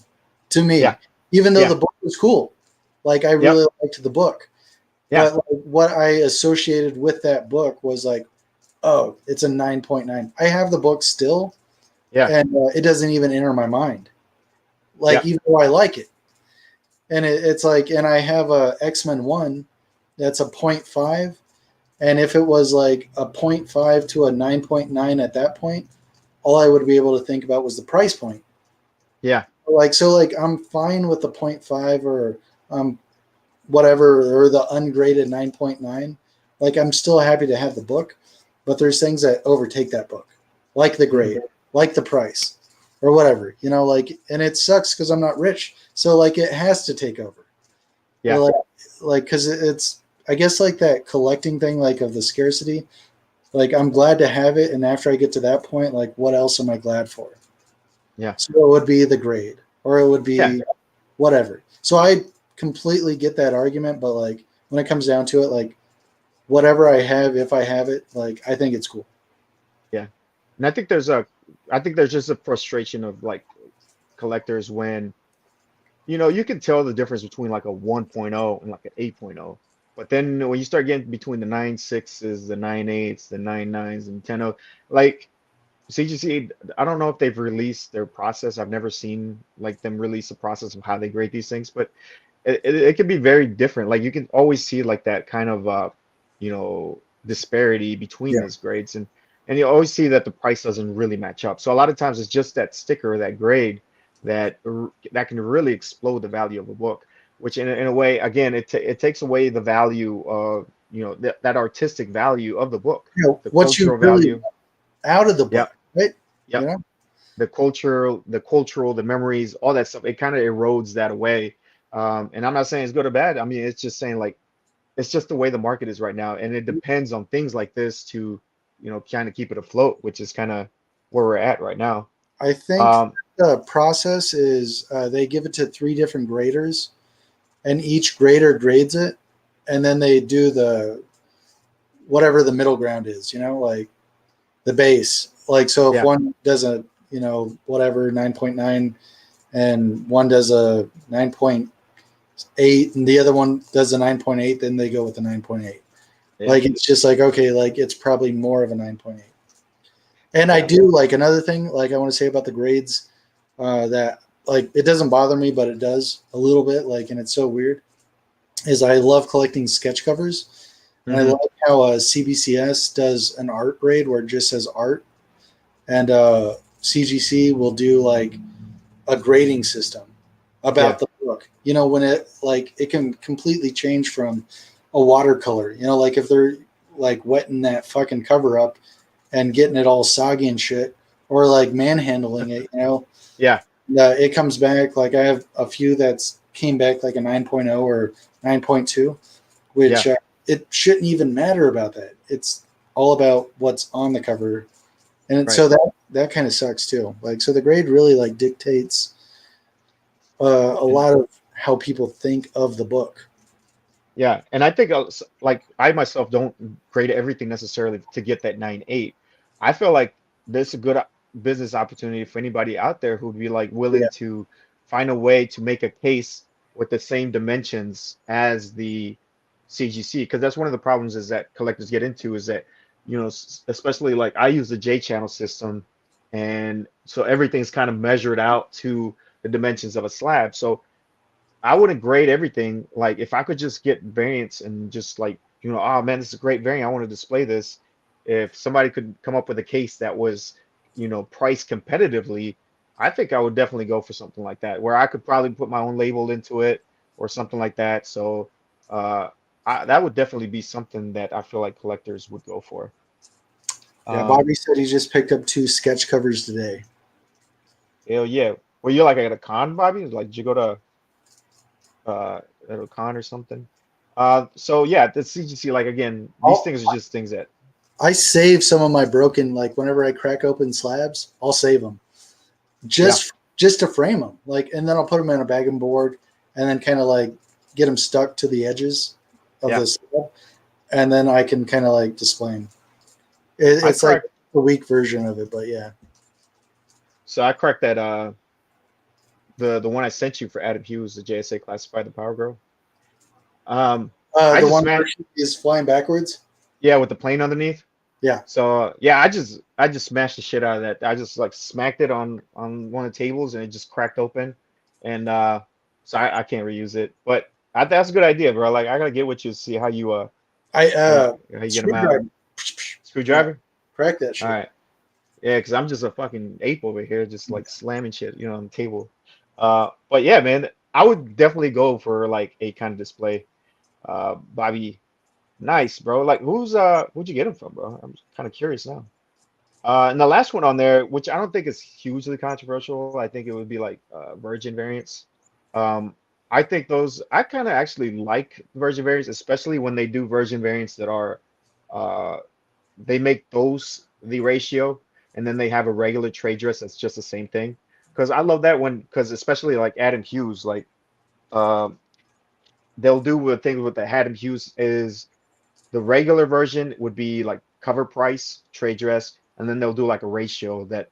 to yeah, me, even though yeah, the book was cool. Like I yep, really liked the book, yeah, but like, what I associated with that book was like, oh, it's a 9.9. I have the book still, yeah, and it doesn't even enter my mind. Like yeah, even though I like it, and it's like, and I have a X-Men 1 that's a point 0.5, and if it was like a point 0.5 to a 9.9 at that point, all I would be able to think about was the price point. yeah, Like so, like I'm fine with the point 0.5 or whatever, or the ungraded 9.9. Like I'm still happy to have the book, but there's things that overtake that book, like the mhm, grade, like the price, or whatever. Like, and it sucks because I'm not rich, so like it has to take over. yeah, Like because it's, I guess, like that collecting thing, like of the scarcity. Like I'm glad to have it, and after I get to that point, like what else am I glad for? yeah, So it would be the grade, or it would yeah, be whatever. So I completely get that argument, but like when it comes down to it, like whatever I have, if I have it, like I think it's cool. yeah. And I think there's just a frustration of like collectors when, you can tell the difference between like a 1.0 and like an 8.0. But then when you start getting between the 9.6s, the 9.8s, the 9.9s, and 10.0, like CGC, I don't know if they've released their process. I've never seen like them release a process of how they grade these things, but it can be very different. Like you can always see like that kind of disparity between Yeah. these grades, and you always see that the price doesn't really match up. So a lot of times it's just that sticker or that grade that can really explode the value of a book, which in a way, again, it takes away the value of that artistic value of the book, You know, the what you cultural really value. out of the Yep, book, right? You yep. know, The memories, all that stuff. It kind of erodes that away. And I'm not saying it's good or bad. I mean, it's just saying like it's just the way the market is right now, and it depends on things like this to kind of keep it afloat, which is kind of where we're at right now. I think Um, the process is they give it to 3 different graders, and each grader grades it, and then they do the whatever the middle ground is. You know, like the base. Like so, if yeah, one does a whatever 9.9, and one does a 9.8, and the other one does a 9.8, then they go with the 9.8. yeah, Like it's just like okay, like it's probably more of a 9.8. And I yeah. do like another thing, like I want to say about the grades, that like it doesn't bother me, but it does a little bit. Like, and it's so weird. Is I love collecting sketch covers, and I Hmm. like how CBCS does an art grade where it just says art, and CGC will do like a grading system Yeah, about the book. You know, when it can completely change from a watercolor. You know, like if they're like wetting that fucking cover up and getting it all soggy and shit, or like manhandling it. yeah, It comes back like I have a few that's came back like a 9.0 or 9.2, which yeah. it shouldn't even matter about that. It's all about what's on the cover, and Right. so that kind of sucks too. Like so, the grade really like dictates a And lot of how people think of the book. yeah, and I think like I myself don't grade everything necessarily to get that 9.8. I feel like there's a good business opportunity for anybody out there who'd be like Yeah, willing to find a way to make a case with the same dimensions as the CGC, because that's one of the problems is that collectors get into is that especially like I use the J channel system, and so everything's kind of measured out to the dimensions of a slab. So I wouldn't grade everything. Like if I could just get variants and just like, oh man, this is a great variant. I want to display this. If somebody could come up with a case that was, priced competitively, I think I would definitely go for something like that, where I could probably put my own label into it or something like that. So uh, that would definitely be something that I feel like collectors would go for. yeah. Um, Bobby said he just picked up 2 sketch covers today. Hell yeah. Were you like at a con, Bobby? Like, did you go to uh at a con or something? So yeah, the CGC, like again, these I'll, things are just things that I save some of my broken, like whenever I crack open slabs, I'll save them yeah, just to frame them, like, and then I'll put them in a bag and board, and then kind of like get them stuck to the edges of yeah. the slab, and then I can kind of like display them. I It's like cracked a weak version of it, but yeah. I cracked that the one I sent you for Adam Hughes, the JSA classified the Power Girl. I The just one where smashed, she is flying backwards. yeah, with the plane underneath. Yeah, So yeah, I just smashed the shit out of that. I just like smacked it on one of the tables and it just cracked open, and so I can't reuse it. But that's a good idea, bro. Like I gotta get with you to see I how you get them out. screwdriver. Yeah, Screwdriver. crack that All shit. right. Yeah, because I'm just a fucking ape over here, just like slamming shit, on the table. But yeah, man, I would definitely go for like a kind of display. Bobby, nice, bro. Like, who'd you get him from, bro? I'm kind of curious now. And the last one on there, which I don't think is hugely controversial, I think it would be like Virgin variants. Um, I think those, I kind of actually like Virgin variants, especially when they do Virgin variants that are uh, they make those the ratio, and then they have a regular trade dress that's just the same thing. Because I love that one, because especially like Adam Hughes, like um, they'll do a thing with the Adam Hughes is the regular version would be like cover price, trade dress, and then they'll do like a ratio that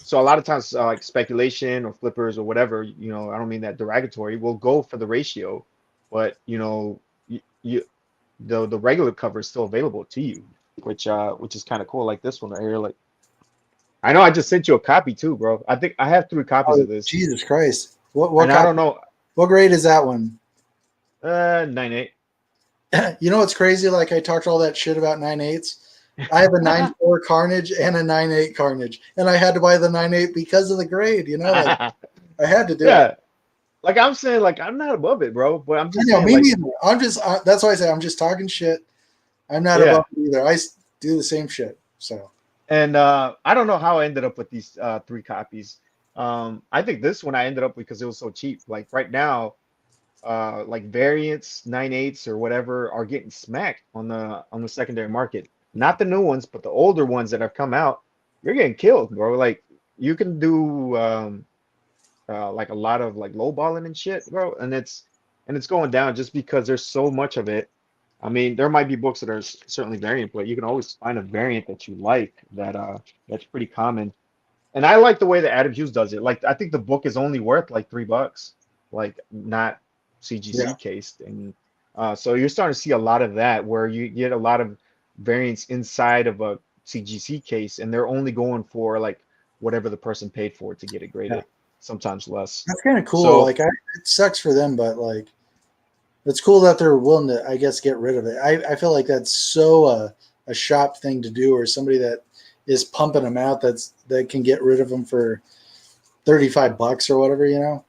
So a lot of times, like speculation or flippers or whatever, I don't mean that derogatory, will go for the ratio, but the regular cover is still available to you, which is kind of cool. Like this one right here. Like I know I just sent you a copy too, bro. I think I have 3 copies Oh, of this, Jesus Christ! What and I copy? don't know. What grade is that one? 9.8. You know what's crazy? Like I talked all that shit about 9.8s. I have a 9.4 Carnage and a 9.8 Carnage, and I had to buy the 9.8 because of the grade. You know, like I had to do it. Yeah, like I'm saying, like I'm not above it, bro. But I'm I just know, saying, me like, neither. I'm just that's why I say I'm just talking shit. I'm not yeah. above it either. Do the same shit. So And I don't know how I ended up with these 3 copies. I think this one I ended up because it was so cheap. Like right now, like variants, 9.8s or whatever are getting smacked on the secondary market. Not the new ones, but the older ones that have come out. You're getting killed, bro. Like you can do like a lot of like lowballing and shit, bro, and it's going down just because there's so much of it. I mean, there might be books that are certainly variant, but you can always find a variant that you like that's pretty common. And I like the way that Adam Hughes does it. Like I think the book is only worth like $3, like not yeah, CGC cased. And so you're starting to see a lot of that where you get a lot of variants inside of a CGC case, and they're only going for like whatever the person paid for it to get it yeah, graded, sometimes less. that's kind of cool. So Like it sucks for them, but like it's cool that they're willing to, I guess, get rid of it. I feel like that's so a shop thing to do, or somebody that is pumping them out that can get rid of them for $35 or whatever. You know?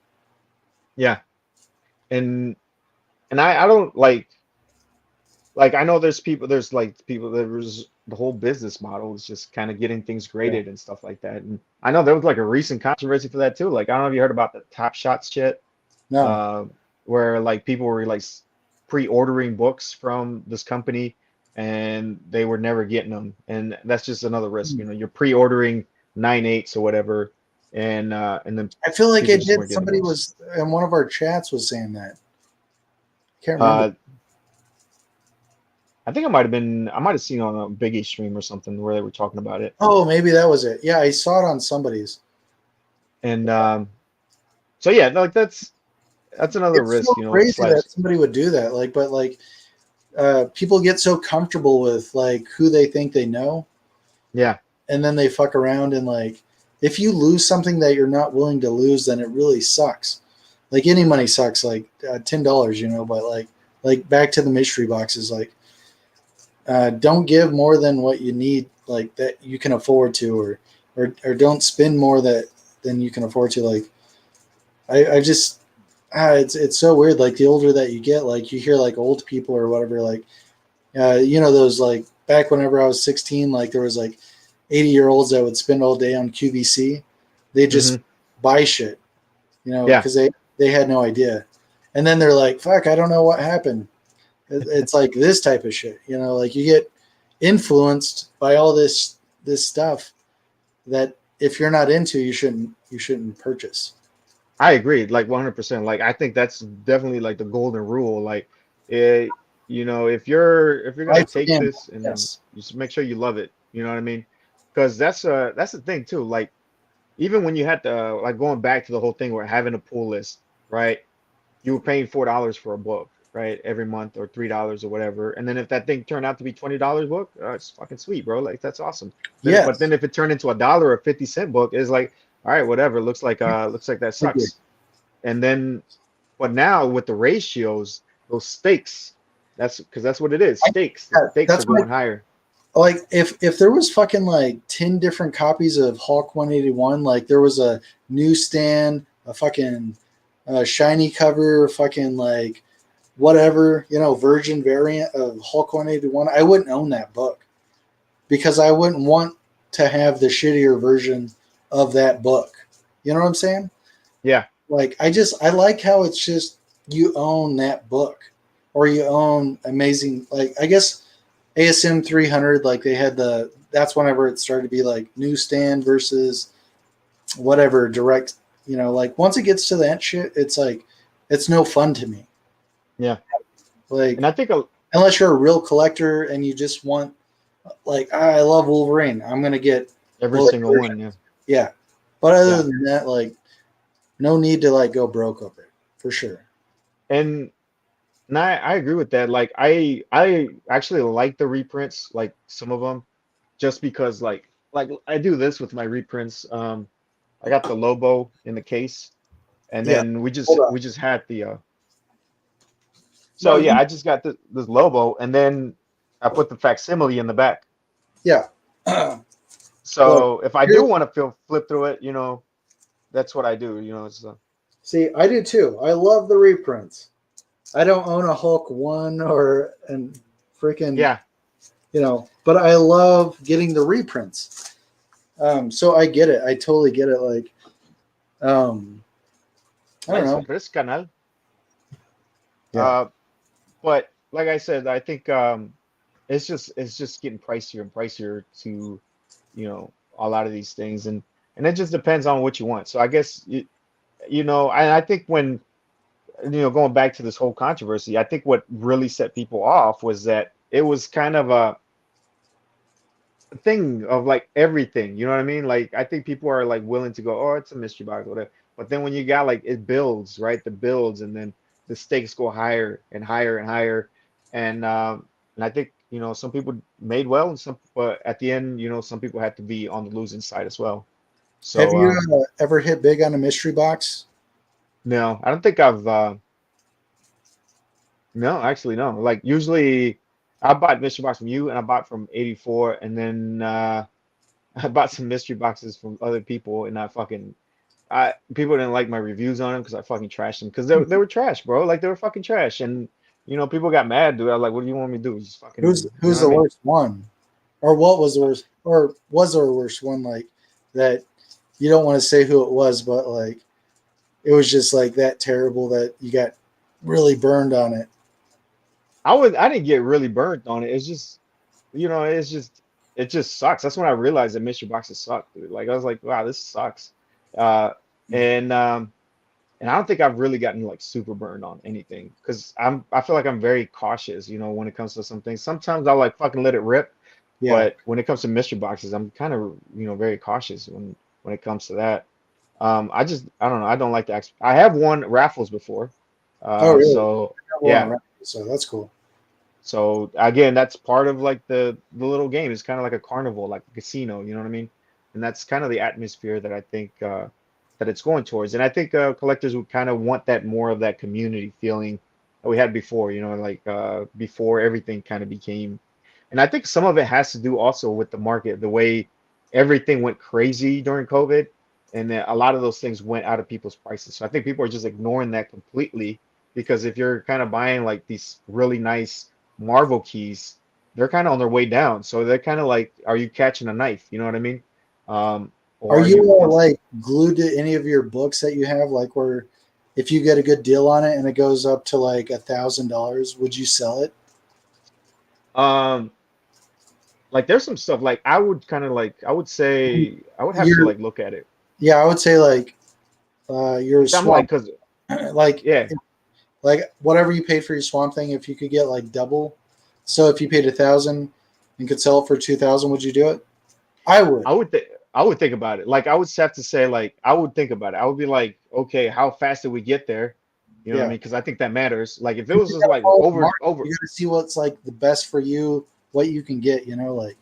yeah, and I don't like I know there's the whole business model is just kind of getting things Yeah. graded and stuff like that. And I know there was like a recent controversy for that too. Like I don't know if you heard about the Top Shots shit, No. uh, where like people were like pre-ordering books from this company and they were never getting them. And that's just another risk. You're pre-ordering 9.8s or whatever, and then I feel like people it just did. weren't getting Somebody those. was in one of our chats was saying that. Can't remember. Uh, I might have seen on a Biggie stream or something where they were talking about it. Oh, maybe that was it. Yeah, I saw it on somebody's. And so yeah, like that's another It's so risk, crazy slash. that somebody would do that. Like, but like, people get so comfortable with like who they think they know, Yeah, and then they fuck around and like, if you lose something that you're not willing to lose, then it really sucks. Like any money sucks. Like $10, But like back to the mystery boxes. Like, don't give more than what you need, like that you can afford to, or don't spend more than you can afford to. Like, I just it's so weird. Like the older that you get, like you hear like old people or whatever, like those like back whenever I was 16, like there was like 80-year-olds that would spend all day on QVC. They hmm just buy shit, yeah, because they had no idea, and then they're like, "Fuck, I don't know what happened." It's like this type of shit, like you get influenced by all this stuff that if you're not into, you shouldn't purchase. I agree, like 100%. Like I think that's definitely like the golden rule. Like, it, if you're gonna Right for take gambling, this and then yes. you just make sure you love it. You know what I mean? Because that's the thing too. Like even when you had to like going back to the whole thing where having a pull list, right? You were paying $4 for a book, right? Every month or $3 or whatever. And then if that thing turned out to be $20 book, it's fucking sweet, bro. Like that's awesome. But Yes, then if it turned into $1 or 50-cent book, it's like, all right, whatever. Looks like that I agree. sucks. And then but now with the ratios, those stakes, that's because that's what it is. Stakes. The stakes are That's why, going higher. like, if there was fucking like 10 different copies of Hulk 181, like there was a newsstand, a fucking shiny cover, fucking like whatever, virgin variant of Hulk 181, I wouldn't own that book because I wouldn't want to have the shittier version of that book. You know what I'm saying? Yeah. Like I like how it's just you own that book, or you own amazing, like I guess ASM 300, like they had that's whenever it started to be like newsstand versus whatever direct, like once it gets to that shit, it's like it's no fun to me. Yeah. And Like I think unless you're a real collector and you just want, like, I love Wolverine, I'm gonna get every both single one, versions. yeah. Yeah. But other than that, like, no need to like go broke over it for sure. And I agree with that. Like I actually like the reprints, like some of them, just because like I do this with my reprints. I got the Lobo in the case, and Yeah. then Hold on. we just had the No, so yeah, I just got this Lobo, and then I put the facsimile in the back. yeah. Look, So if I do want to flip through it, that's what I do. It's see, I do too. I love the reprints. I don't own a Hulk 1 or and freaking yeah. but I love getting the reprints. So I get it. I totally get it. Like, I don't know. Chris Canal. Yeah. But like I said, I think it's just getting pricier and pricier to, a lot of these things, and it just depends on what you want. So I guess I think when going back to this whole controversy, I think what really set people off was that it was kind of a thing of like everything, you know what I mean? Like I think people are like willing to go, oh, it's a mystery box, whatever. But then when you got like it builds, right? The builds, and then the stakes go higher and higher and higher, and I think some people made well, and some, but at the end, some people had to be on the losing side as well. Have So you ever hit big on a mystery box? no, I don't think I've no, actually no. Like usually I bought mystery box from you, and I bought from 84, and then I bought some mystery boxes from other people, and I people didn't like my reviews on them because I fucking trashed them because they were trash, bro. Like they were fucking trash, and people got mad, dude. I was like, what do you want me to do? Just fucking, Who's the worst one, or what was the worst, or was there a worst one like that? You don't want to say who it was, but like it was just like that terrible that you got really burned on it. I didn't get really burnt on it. It's just, it just sucks. That's when I realized that mystery boxes suck, dude. Like I was like, wow, this sucks. Uh, and I don't think I've really gotten like super burned on anything because I feel like I'm very cautious, when it comes to some things. Sometimes I'll like fucking let it rip, Yeah. but when it comes to mystery boxes, I'm kind of, very cautious when it comes to that. I don't know. I don't like to I have won raffles before. Oh, really? So Yeah. yeah. So that's cool. So again, that's part of like the little game. It's kind of like a carnival, like a casino, you know what I mean? And that's kind of the atmosphere that I think that it's going towards. And I think collectors would kind of want that more of that community feeling that we had before, like before everything kind of became. And I think some of it has to do also with the market, the way everything went crazy during COVID, and then a lot of those things went out of people's prices. So I think people are just ignoring that completely because if you're kind of buying like these really nice Marvel keys, they're kind of on their way down. So they're kind of like, are you catching a knife? You know what I mean? Or Are are you you? like glued to any of your books that you have? Like, where if you get a good deal on it and it goes up to like $1,000, would you sell it? Um, like there's some stuff like I would kind of like I would say I would have to You're, like look at it. yeah, I would say like your I'm like, swamp, cause like yeah, whatever you paid for your swamp thing. If you could get like double, so if you paid 1,000 and could sell it for 2,000, would you do it? I would. I would think about it. Like I would have to say like I would think about it. I would be like, okay, how fast did we get there? You know what I Yeah. mean? Because I think that matters. Like if it You was just gotta like follow the over market. over, You got to see what's like the best for you, what you can get. Like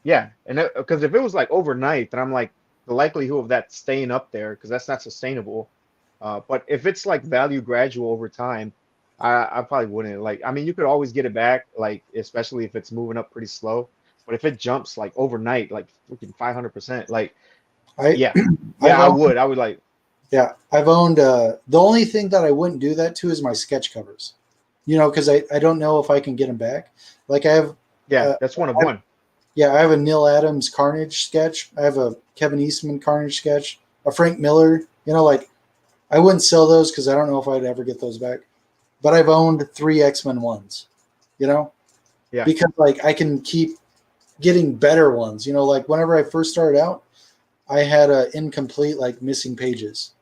yeah, and because if it was like overnight, then I'm like the likelihood of that staying up there because that's not sustainable. But if it's like value gradual over time, I probably wouldn't. Like I mean, you could always get it back, like especially if it's moving up pretty slow. But if it jumps like overnight, like freaking 500%, like I, yeah, I've yeah, I owned, would. I would like. yeah, I've owned. The only thing that I wouldn't do that to is my sketch covers. Because I don't know if I can get them back. Like I have, Yeah, uh, that's one of one. yeah, I have a Neil Adams Carnage sketch. I have a Kevin Eastman Carnage sketch. A Frank Miller. Like I wouldn't sell those because I don't know if I'd ever get those back. But I've owned 3 X-Men ones. Yeah. Because like I can keep getting better ones. Like whenever I first started out, I had a incomplete like missing pages,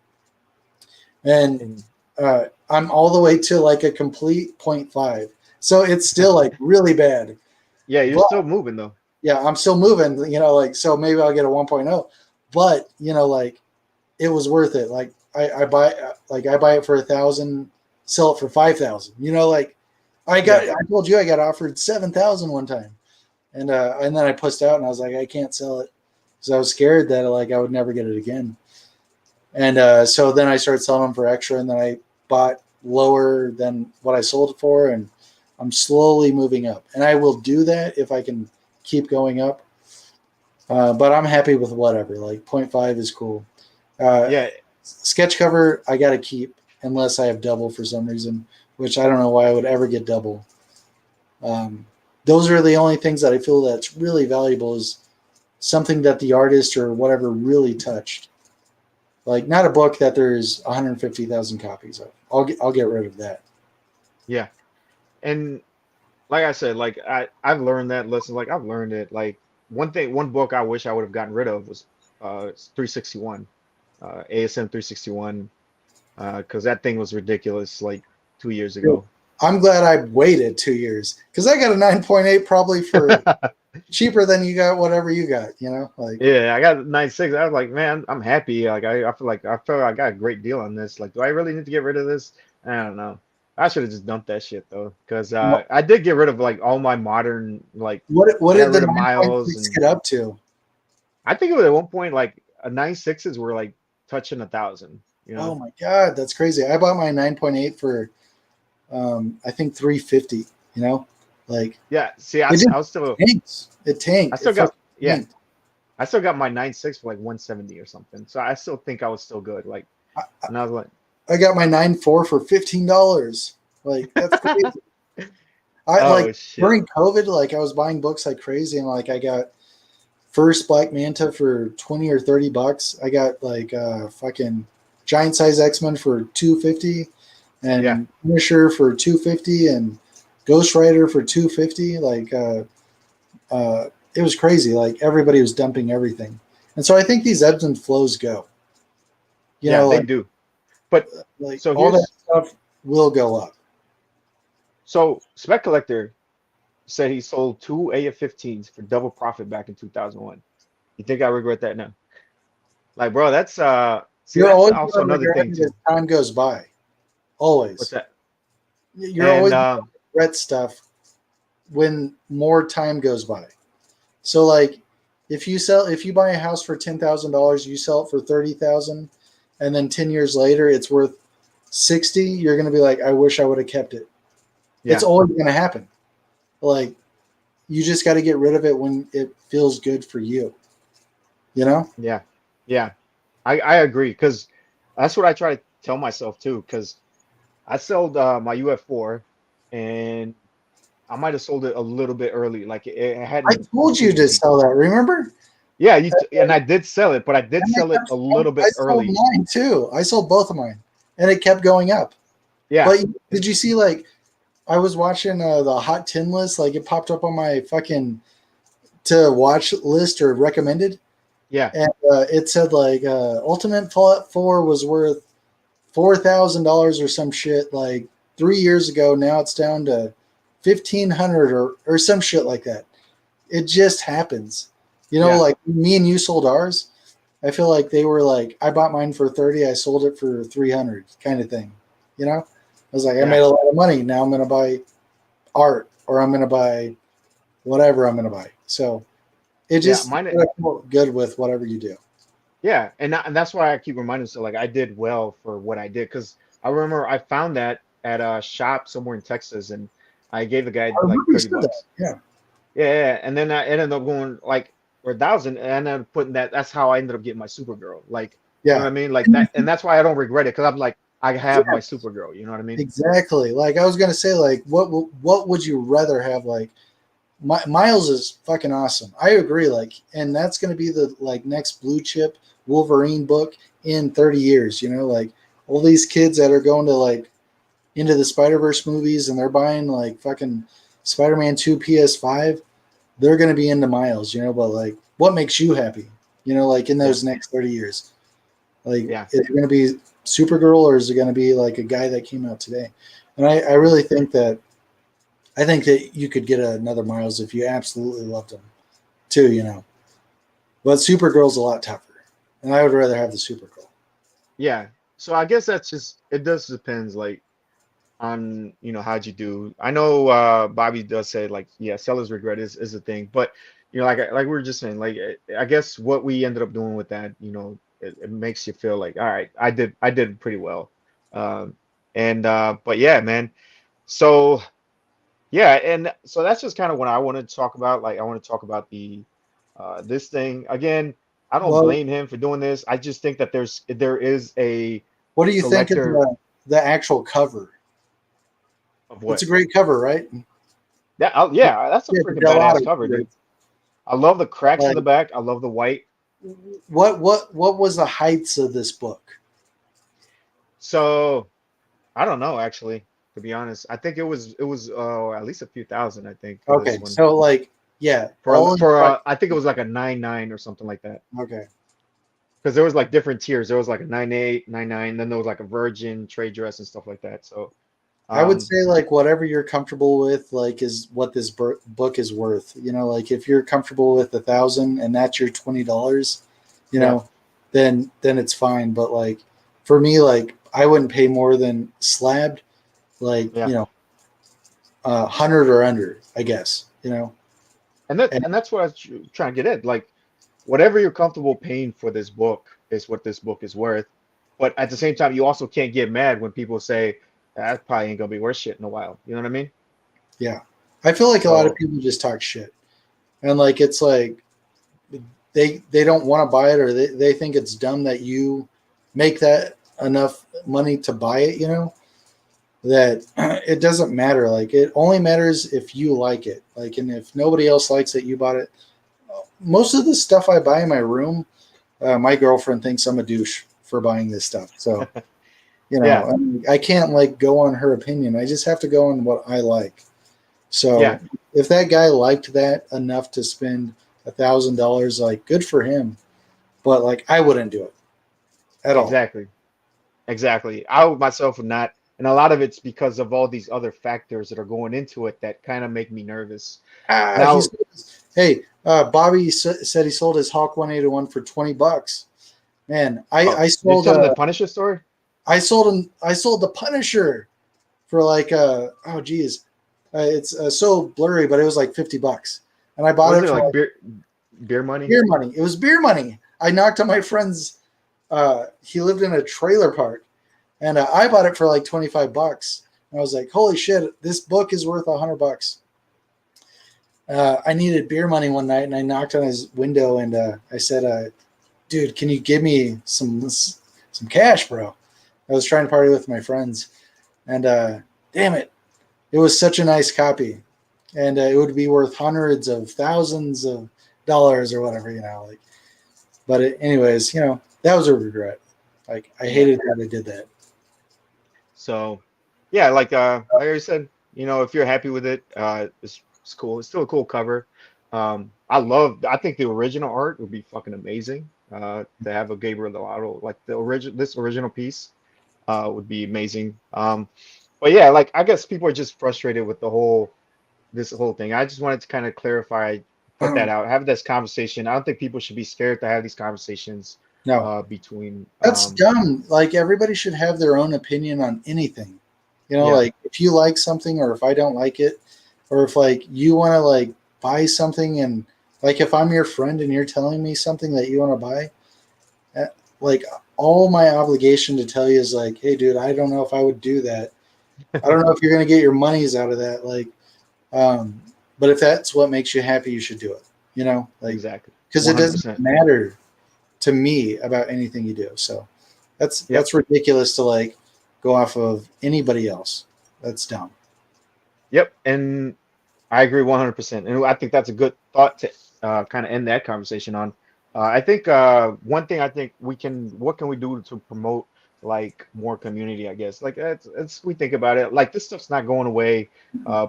and And I'm all the way to like a complete 0.5. So it's still like really bad. yeah, you're But still moving though. yeah, I'm still moving. Like so maybe I'll get a 1.0. but like it was worth it. Like I buy it for 1,000, sell it for 5,000. Like I told you I got offered 7,000 one time, and then I pushed out and I was like, I can't sell it because I was scared that like I would never get it again. And so then I started selling them for extra, and then I bought lower than what I sold it for, and I'm slowly moving up. And I will do that if I can keep going up. But I'm happy with whatever. Like 0.5 is cool. Yeah. Sketch cover I got to keep unless I have double for some reason, which I don't know why I would ever get double. Those are the only things that I feel that's really valuable, is something that the artist or whatever really touched. Like not a book that there's 150,000 copies of. I'll get rid of that. Yeah. And like I said, like I've learned that lesson. Like I've learned it. Like one book I wish I would have gotten rid of was 361, ASM 361, because that thing was ridiculous like 2 years ago. I'm glad I waited 2 years because I got a 9.8 probably for cheaper than you got whatever you got. Like Yeah, I got 9.6. I was like, man, I'm happy. Like I feel like I got a great deal on this. Like, do I really need to get rid of this? I don't know. I should have just dumped that shit though, because I did get rid of like all my modern like. What got did the rid of Miles 9.6 and get up to? I think it was at one point like a 9.6s were like touching 1,000. Oh my god, that's crazy! I bought my 9.8 for I think 350. Like yeah. See, I was still it tanked. I still got tanked. I still got my 9.6 for like 170 or something. So I still think I was still good. Like, and I was like, I got my 9.4 for $15. Like that's crazy. Shit. During COVID, like I was buying books like crazy, and like I got first Black Manta for $20 or $30. I got like fucking Giant Size X-Men for $250, and Punisher for $250, and Ghost Rider for $250. Like it was crazy. Like everybody was dumping everything, and so I think these ebbs and flows go. They do. But like so all that stuff will go up. So Spec Collector said he sold 2 AF-15s for double profit back in 2001. You think I regret that now? Like, bro, that's You're that's always also another thing too. as time goes by. Always. What's that? You're always gonna regret stuff when more time goes by. So like if you buy a house for $10,000, you sell it for $30,000, and then 10 years later it's worth 60, you're gonna be like, I wish I would have kept it. Yeah. It's always gonna happen. Like you just got to get rid of it when it feels good for you. Yeah. I agree, because that's what I try to tell myself too. Because I sold my UF4, and I might have sold it a little bit early. Like it had. I told you to sell that. Remember? Yeah, and I did sell it, but I did sell it a little bit early. I sold mine too. I sold both of mine, and it kept going up. Yeah. But did you see, like, I was watching the Hot 10 list, like it popped up on my fucking to watch list or recommended. Yeah. And it said like Ultimate Fallout 4 was worth $4,000 or some shit like 3 years ago. Now it's down to 1,500 or some shit like that. It just happens. Like me and you sold ours. I feel like they were like, I bought mine for 30, I sold it for 300 kind of thing. I was like, I made a lot of money. Now I'm going to buy art, or I'm going to buy whatever I'm going to buy. So it just good with whatever you do. Yeah, and that's why I keep reminding myself, like, I did well for what I did, because I remember I found that at a shop somewhere in Texas, and I gave the guy like $30. Yeah, and then I ended up going like for 1,000, and I ended up putting that. That's how I ended up getting my Supergirl. Like, you know what I mean? Like that, and that's why I don't regret it, because I'm like, I have my Supergirl. You know what I mean? Exactly. Like I was gonna say, like, what would you rather have? Like, Miles is fucking awesome. I agree. Like, and that's gonna be the like next blue chip Wolverine book in 30 years. Like all these kids that are going to like into the Spider-Verse movies, and they're buying like fucking Spider-Man 2 PS5, they're gonna be into Miles. But like, what makes you happy? Like in those next 30 years, like, is it gonna be Supergirl, or is it going to be like a guy that came out today? And I really think that you could get another Miles if you absolutely loved him too, But Supergirl's a lot tougher. and I would rather have the super cool. Yeah. So I guess that's just it does depends like on how'd you do. I know Bobby does say like yeah, seller's regret is a thing, but like we were just saying like I guess what we ended up doing with that, it makes you feel like all right, I did pretty well. Um and but yeah, man. So yeah, and so that's just kind of what I want to talk about. Like I want to talk about the this thing again. I don't Well, blame him for doing this. I just think that there is a what do you think of collector the actual cover? of It's a what. great cover, right? Yeah, that's a Yeah, the freaking badass Delato. cover, dude. I love the cracks in Like, the back. I love the white. what was the heights of this book? So I don't know actually, to be honest. I think it was at least a few thousand, I think, for Okay, this one. so like, yeah, For all in I think it was like a 9.9 or something like that. okay. Because there was like different tiers. There was like a 9.8, 9.9, then there was like a virgin trade dress and stuff like that. So I would um say like whatever you're comfortable with, like is what this book is worth. Like if you're comfortable with 1,000 and that's your $20, you yeah, know, then it's fine. But like for me, like I wouldn't pay more than slabbed, like yeah. 100 or under, I guess. And And that's what I was trying to get at. Like whatever you're comfortable paying for this book is what this book is worth. But at the same time, you also can't get mad when people say that probably ain't gonna be worth shit in a while. You know what I mean? yeah, I feel like a lot of So people just talk shit, and like it's like they don't want to buy it, or they think it's dumb that you make that enough money to buy it. That it doesn't matter. Like it only matters if you like it. Like, and if nobody else likes it, you bought it. Most of the stuff I buy in my room, my girlfriend thinks I'm a douche for buying this stuff. So yeah, I can't like go on her opinion. I just have to go on what I like. yeah, So if that guy liked that enough to spend $1,000, like good for him. But like I wouldn't do it at all. exactly, exactly. I would myself would not, and a lot of it's because of all these other factors that are going into it that kind of make me nervous. He's Now, hey, Bobby said he sold his Hawk 181 for $20. Man, oh, I you're sold selling the Punisher story? I sold the Punisher for like oh geez, it's so blurry, but it was like $50, and I bought Was it it for like like beer money? beer money. It was beer money. I knocked on my friend's. He lived in a trailer park, and I bought it for like $25. And I was like, holy shit, this book is worth $100. I needed beer money one night, and I knocked on his window, and I said, "Dude, can you give me some cash, bro?" I was trying to party with my friends, and damn it, it was such a nice copy, and it would be worth hundreds of thousands of dollars or whatever. Like, but anyways, that was a regret. Like, I Yeah. hated that I did that. So, yeah, like I said, if you're happy with it, it's cool. It's still a cool cover. I think the original art would be fucking amazing. To have a Gabriel Delato like this original piece, would be amazing. But yeah, like I guess people are just frustrated with this whole thing. I just wanted to kind of clarify, put that out, have this conversation. I don't think people should be scared to have these conversations, No, between, that's dumb. Like, everybody should have their own opinion on anything. yeah, Like if you like something, or if I don't like it, or if like you want to like buy something, and like if I'm your friend and you're telling me something that you want to buy, like all my obligation to tell you is like, hey, dude, I don't know if I would do that. I don't know if you're going to get your monies out of that. Like, um, but if that's what makes you happy, you should do it. Like, exactly, because it doesn't 100%. matter to me about anything you do. So Yep. that's ridiculous to like go off of anybody else. That's dumb. Yep. And I agree 100%. And I think that's a good thought to kind of end that conversation on. I think one thing I think what can we do to promote like more community, I guess. Like we think about it, like this stuff's not going away.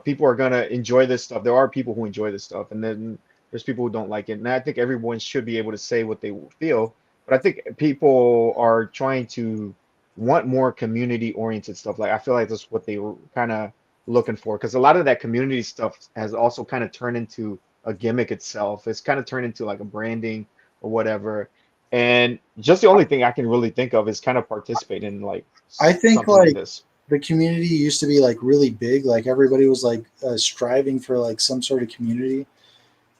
People are gonna enjoy this stuff. There are people who enjoy this stuff, and then there's people who don't like it. And I think everyone should be able to say what they feel. But I think people are trying to want more community oriented stuff. Like I feel like that's what they were kind of looking for, because a lot of that community stuff has also kind of turned into a gimmick itself. It's kind of turned into like a branding or whatever. And just the only thing I can really think of is kind of participate in like I think something like like this. the community used to be like really big. Like everybody was like striving for like some sort of community,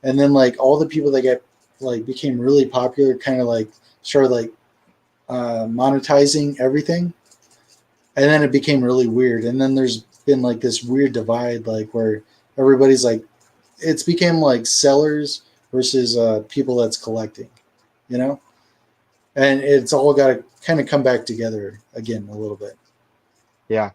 and then like all the people that get like became really popular, kind of like started like monetizing everything, and then it became really weird. And then there's been like this weird divide, like where everybody's like, it's became like sellers versus people that's collecting, you know, and it's all got to kind of come back together again a little bit. Yeah.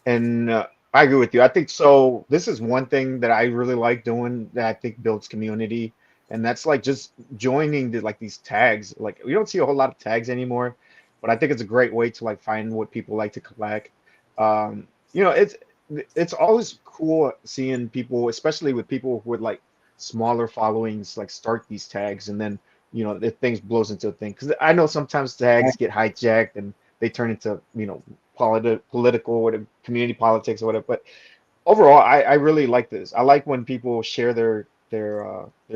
And I agree with you. I think so. This is one thing that I really like doing that I think builds community, and that's like just joining the like these tags. Like we don't see a whole lot of tags anymore, but I think it's a great way to like find what people like to collect. You know, it's always cool seeing people, especially with people with like smaller followings, like start these tags, and then if things blows into a thing. Because I know sometimes tags get hijacked and they turn into political or community politics or whatever. But overall, I really like this. I like when people share their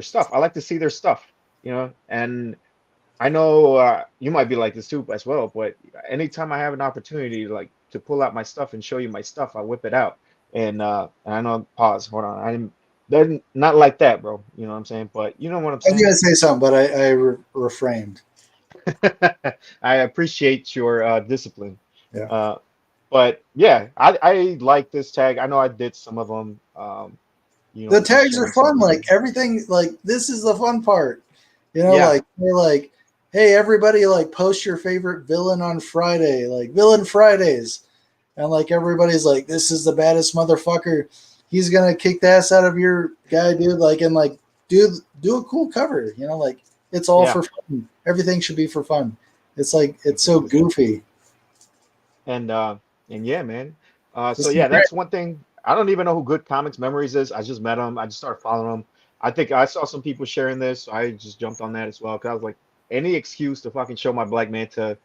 stuff. I like to see their stuff, and I know you might be like this too as well, but anytime I have an opportunity to pull out my stuff and show you my stuff, I whip it out. And I know, pause, hold on. They're not like that, bro. You know what I'm saying? But you know what I'm I was saying? gonna say something, but I refrained. I appreciate your discipline. Yeah, Uh, but yeah, I like this tag. I know I did some of them. the Just tags are sharing some fun. Like videos. everything, like this is the fun part. You know, Yeah, like they're like, hey, everybody, like post your favorite villain on Friday, like Villain Fridays, and like everybody's like, this is the baddest motherfucker. He's gonna kick the ass out of your guy, dude. Like and like, do a cool cover. You know, like it's all yeah. for fun. Everything should be for fun. It's like it's so goofy. And uh and yeah, man. So This is yeah, great. that's one thing. I don't even know who Good Comics Memories is. I just met him. I just started following him. I think I saw some people sharing this, so I just jumped on that as well. Cause I was like, any excuse to fucking show my Black Manta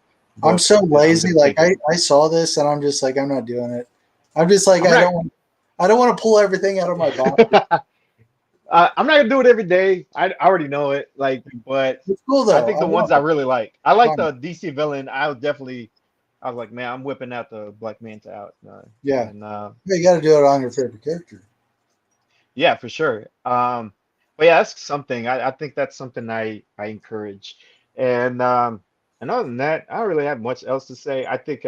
I'm book, so I'm lazy. gonna Like take it. I saw this and I'm just like I'm not doing it. I'm just like I'm not. I don't want to pull everything out of my body. I'm not gonna do it every day. I already know it. Like, but It's cool I though. think I the ones want I it. really like. I like Fun. the DC villain. I was like, man, I'm whipping out the Black Manta out. Yeah. And Yeah, you got to do it on your favorite character. Yeah, for sure. But yeah, that's something. I think that's something I encourage. And other than that, I don't really have much else to say. I think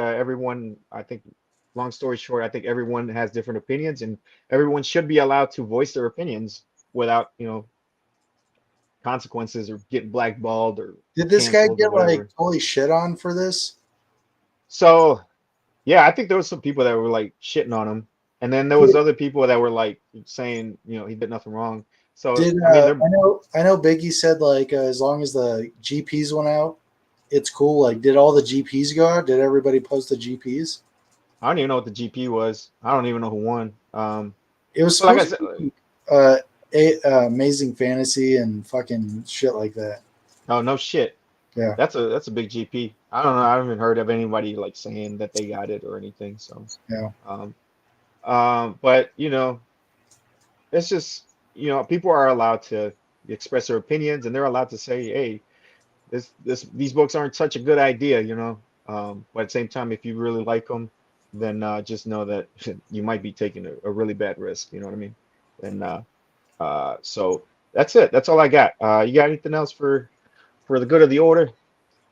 long story short, I think everyone has different opinions, and everyone should be allowed to voice their opinions without, consequences or getting blackballed or Did this guy canceled or get like whatever. totally shit on for this? So yeah, I think there was some people that were like shitting on him, and then there was Did, other people that were like saying, he did nothing wrong. So did I mean, they're I know Biggie said like as long as the GPs went out, it's cool. Like, did all the GPs go out? Did everybody post the GPs? I don't even know what the GP was. I don't even know who won. It was But like I supposed said, to be Amazing Fantasy and fucking shit like that. oh no shit. Yeah. That's a big GP. I don't know. I haven't heard of anybody like saying that they got it or anything. So, Yeah. um, but it's just people are allowed to express their opinions and they're allowed to say, hey, these books aren't such a good idea, But at the same time, if you really like them, then just know that you might be taking a really bad risk. You know what I mean? And so that's it. That's all I got. You got anything else for the good of the order?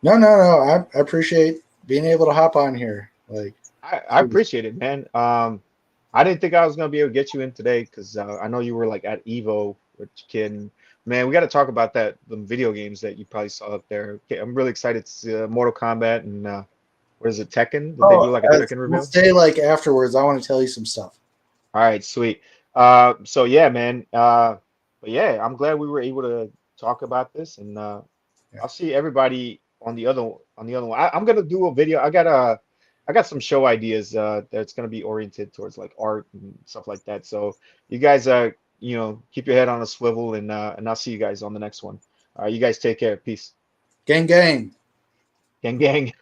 No, no, no. I appreciate being able to hop on here. Like, I appreciate it, man. I didn't think I was gonna be able to get you in today because I know you were like at Evo with your kid. And, man, we got to talk about the video games that you probably saw up there. Okay, I'm really excited to see Mortal Kombat and what is it, Tekken? Did they oh, do like a Tekken we'll reveal? stay like afterwards. I want to tell you some stuff. All right, sweet. So yeah, man. But yeah, I'm glad we were able to talk about this, and Yeah. I'll see everybody on the other one. I'm gonna do a video. I got some show ideas that's gonna be oriented towards like art and stuff like that. So you guys keep your head on a swivel, and I'll see you guys on the next one. You guys take care. Peace. Gang, gang. Gang gang.